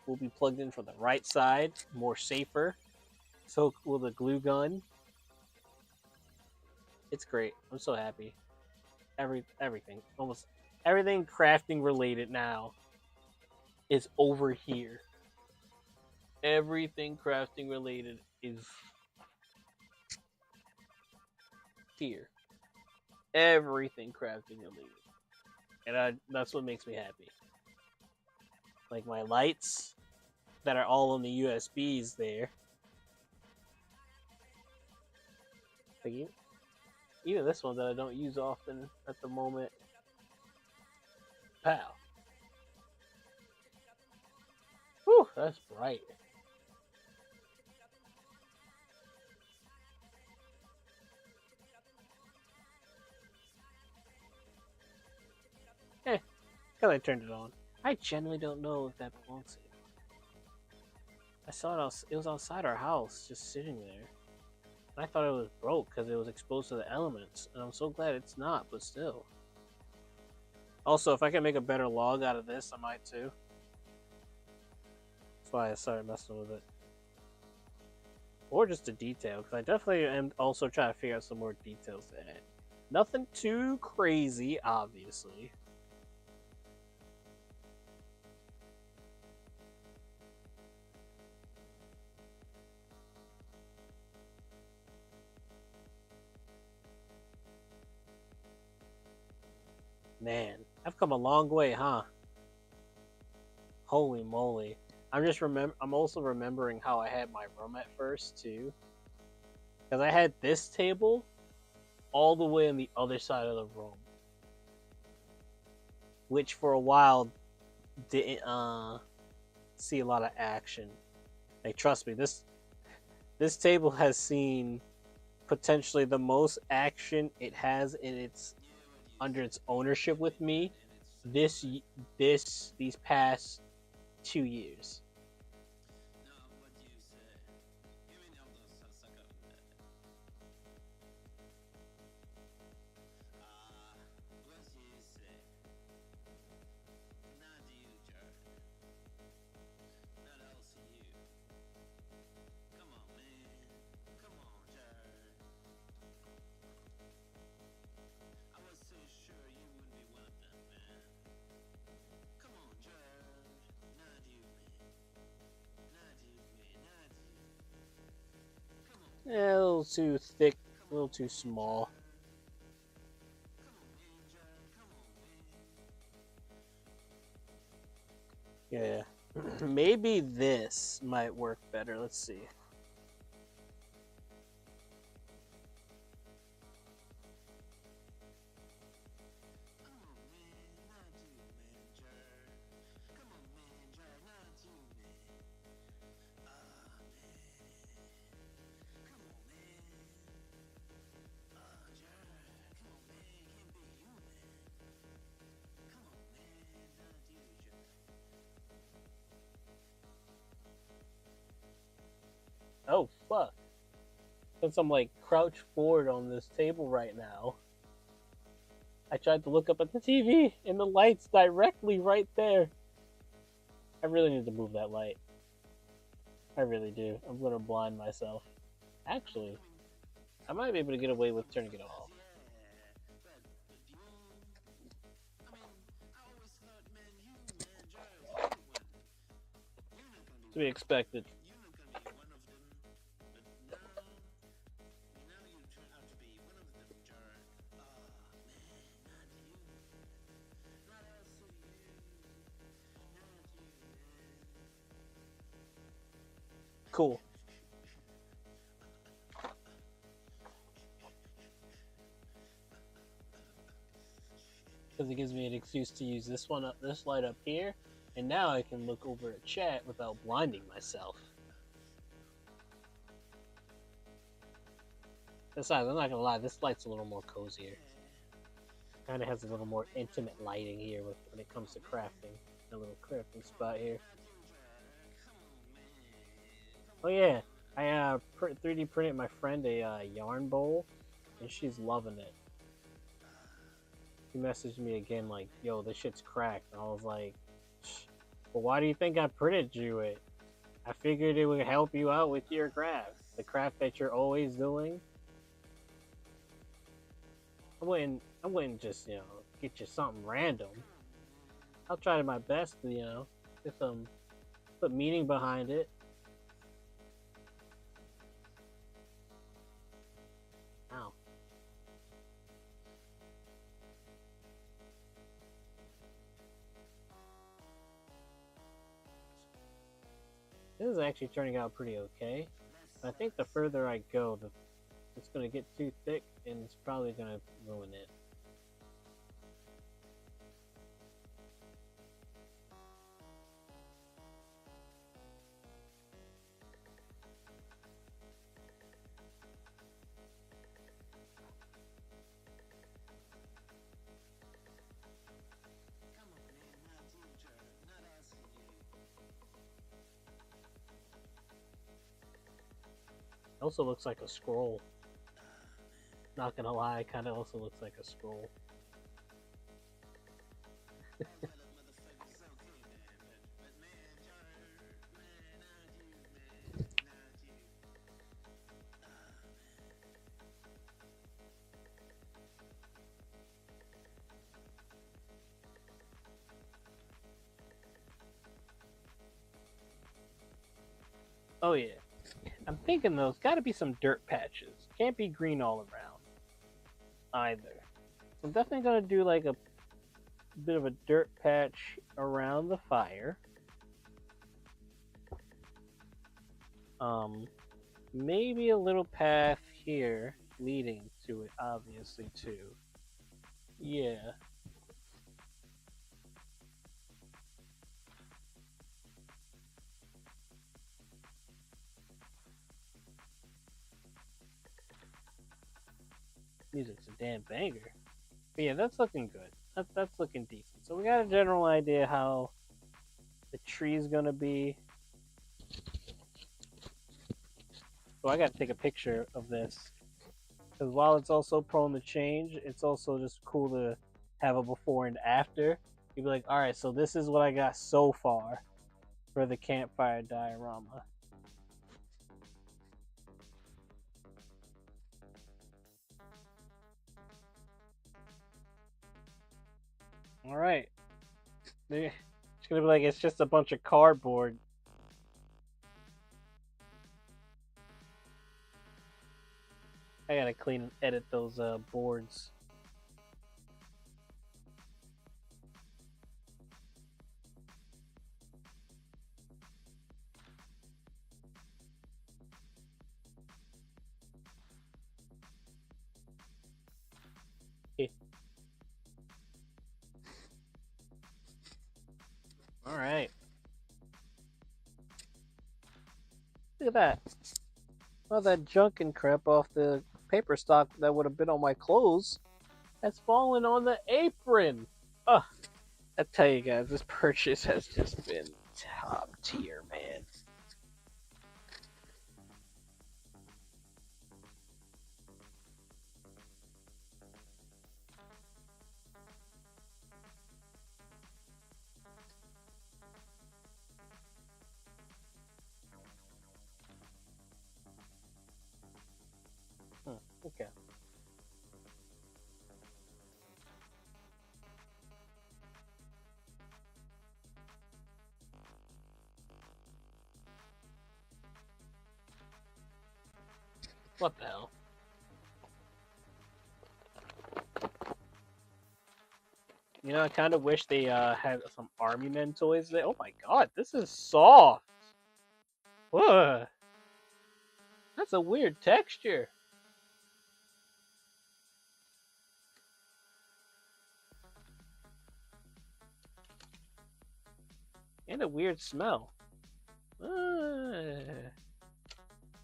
Speaker 1: will be plugged in from the right side, more safer. So will the glue gun. It's great. I'm so happy. Everything, almost everything crafting related now is over here. Everything crafting related is here. Everything crafting related, and that's what makes me happy. Like my lights that are all on the USBs there. Like even this one that I don't use often at the moment. Pow. Whew, that's bright. Because I turned it on. I genuinely don't know if that belongs to you. I saw it was outside our house, just sitting there. And I thought it was broke because it was exposed to the elements. And I'm so glad it's not, but still. Also, if I can make a better log out of this, I might too. That's why I started messing with it. Or just a detail, because I definitely am also trying to figure out some more details to add. Nothing too crazy, obviously. Man, I've come a long way, huh? Holy moly. I'm also remembering how I had my room at first too. Because I had this table all the way on the other side of the room. Which for a while didn't see a lot of action. Like trust me, this table has seen potentially the most action it has in its under its ownership with me these past 2 years. A little too thick, a little too small. Yeah. Maybe this might work better. Let's see. Oh, fuck. Since I'm like crouched forward on this table right now, I tried to look up at the TV and the light's directly right there. I really need to move that light. I really do. I'm gonna blind myself. Actually, I might be able to get away with turning it off. To be expected. Cool. Because it gives me an excuse to use this light up here, and now I can look over at chat without blinding myself. Besides, I'm not gonna lie, this light's a little more cozier. Kind of has a little more intimate lighting here when it comes to crafting. A little crafting spot here. Oh yeah, I 3D printed my friend a yarn bowl, and she's loving it. She messaged me again like, "Yo, this shit's cracked." And I was like, "Well, why do you think I printed you it? I figured it would help you out with your craft, the craft that you're always doing." I wouldn't just get you something random. I'll try my best to get some put meaning behind it. Ow. This is actually turning out pretty okay. I think the further I go, it's going to get too thick, and it's probably going to ruin it. It also looks like a scroll. Not gonna lie, it kind of also looks like a scroll. Oh yeah. I'm thinking those got to be some dirt patches. Can't be green all around either. So I'm definitely gonna do like a bit of a dirt patch around the fire. Um, maybe a little path here leading to it, obviously too. Yeah. Music's a damn banger. But yeah, that's looking good. That's looking decent. So we got a general idea how the tree's gonna be. So I gotta take a picture of this because while it's also prone to change, it's also just cool to have a before and after. You'd be like, all right, so this is what I got so far for the campfire diorama. All right, it's gonna be like it's just a bunch of cardboard. I gotta clean and edit those boards. All right, look at that. All that junk and crap off the paper stock that would have been on my clothes has fallen on the apron. Oh, I tell you guys, this purchase has just been top tier, man. Okay. What the hell? You know, I kind of wish they had some Army Men toys there. Oh my god, this is soft. Ugh, that's a weird texture and a weird smell. This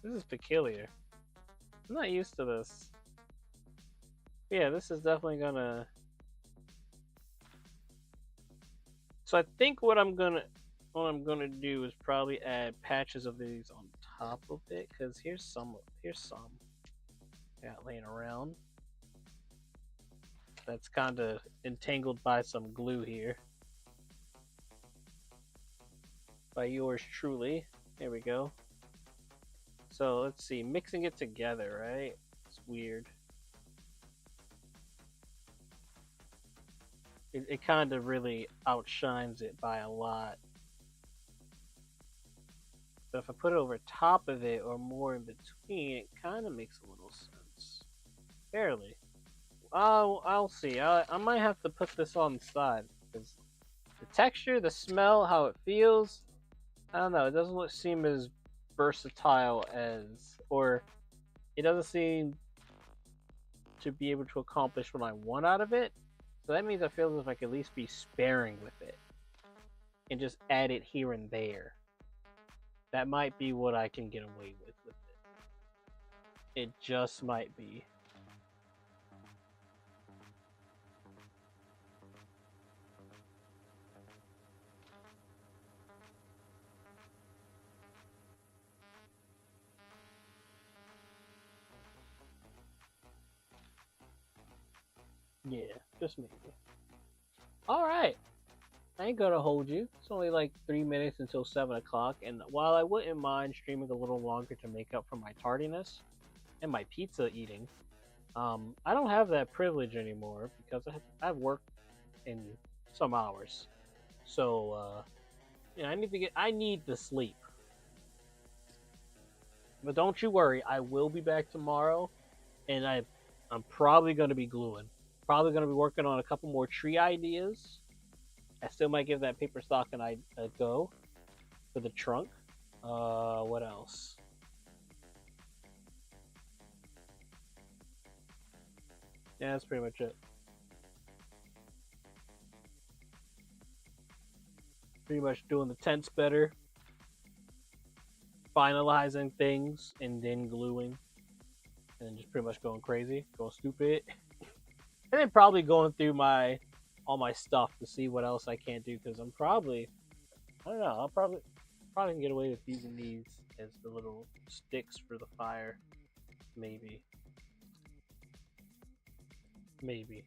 Speaker 1: is peculiar. I'm not used to this. Yeah, this is definitely gonna. So I think what I'm gonna do is probably add patches of these on top of it because here's some got laying around that's kind of entangled by some glue here by yours truly. There we go. So let's see, mixing it together, right? It's weird. It kind of really outshines it by a lot. But if I put it over top of it or more in between, it kind of makes a little sense. Barely. I'll see. I might have to put this on the side because the texture, the smell, how it feels, I don't know. It doesn't seem as versatile as, or it doesn't seem to be able to accomplish what I want out of it. So that means I feel as if I could at least be sparing with it and just add it here and there. That might be what I can get away with it. It just might be. Yeah, just maybe. All right. I ain't gonna hold you. It's only like 3 minutes until 7 o'clock, and while I wouldn't mind streaming a little longer to make up for my tardiness and my pizza eating, I don't have that privilege anymore because I've worked in some hours. So I need to get. I need the sleep. But don't you worry, I will be back tomorrow, and I'm probably going to be gluing. Probably going to be working on a couple more tree ideas. I still might give that paper stock a go for the trunk. What else? Yeah, that's pretty much it. Pretty much doing the tents better, finalizing things, and then gluing, and then just pretty much going crazy, going stupid, and then probably going through all my stuff to see what else I can't do because I'm probably I don't know I'll probably can get away with using these as the little sticks for the fire, maybe maybe.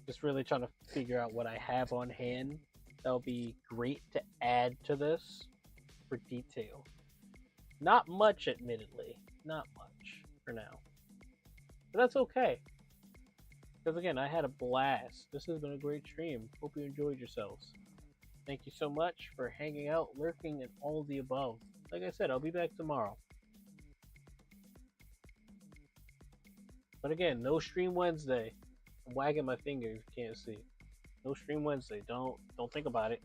Speaker 1: Just really trying to figure out what I have on hand that'll be great to add to this for detail. Not much, admittedly. Not much for now. But that's okay. Because again, I had a blast. This has been a great stream. Hope you enjoyed yourselves. Thank you so much for hanging out, lurking, and all of the above. Like I said, I'll be back tomorrow. But again, no stream Wednesday. I'm wagging my finger if you can't see. No stream Wednesday. Don't think about it.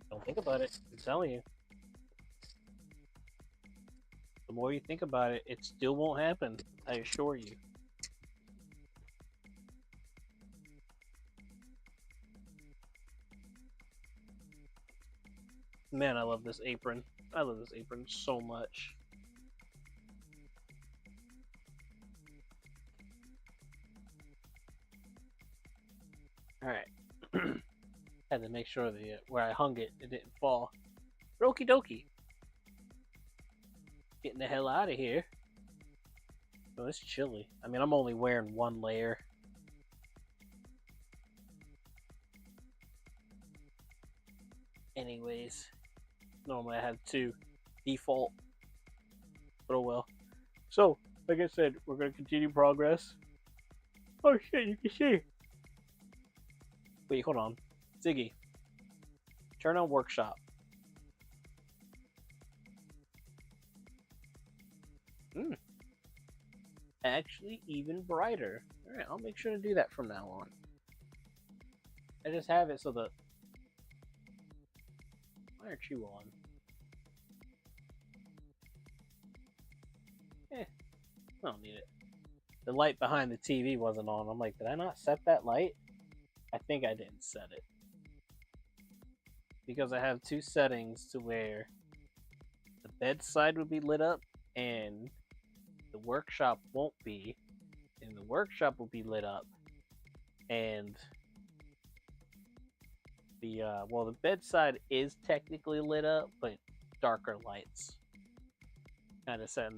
Speaker 1: Don't think about it. I'm telling you. The more you think about it, it still won't happen. I assure you. Man, I love this apron. I love this apron so much. Alright. Had to make sure that where I hung it, it didn't fall. Okie dokie. Getting the hell out of here. Oh, it's chilly. I mean, I'm only wearing one layer. Anyways, normally I have two default. But oh well. So, like I said, we're going to continue progress. Oh shit, you can see. Wait, hold on. Ziggy. Turn on workshop. Actually, even brighter. Alright, I'll make sure to do that from now on. I just have it so that. Why aren't you on? I don't need it. The light behind the TV wasn't on. I'm like, did I not set that light? I think I didn't set it. Because I have two settings to where the bedside would be lit up and the workshop won't be. And the workshop will be lit up. And the bedside is technically lit up, but darker lights. Kind of setting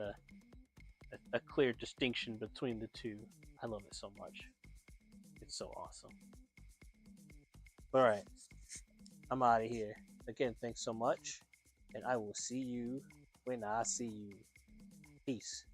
Speaker 1: a clear distinction between the two. I love it so much. It's so awesome. Alright. I'm out of here. Again, thanks so much. And I will see you when I see you. Peace.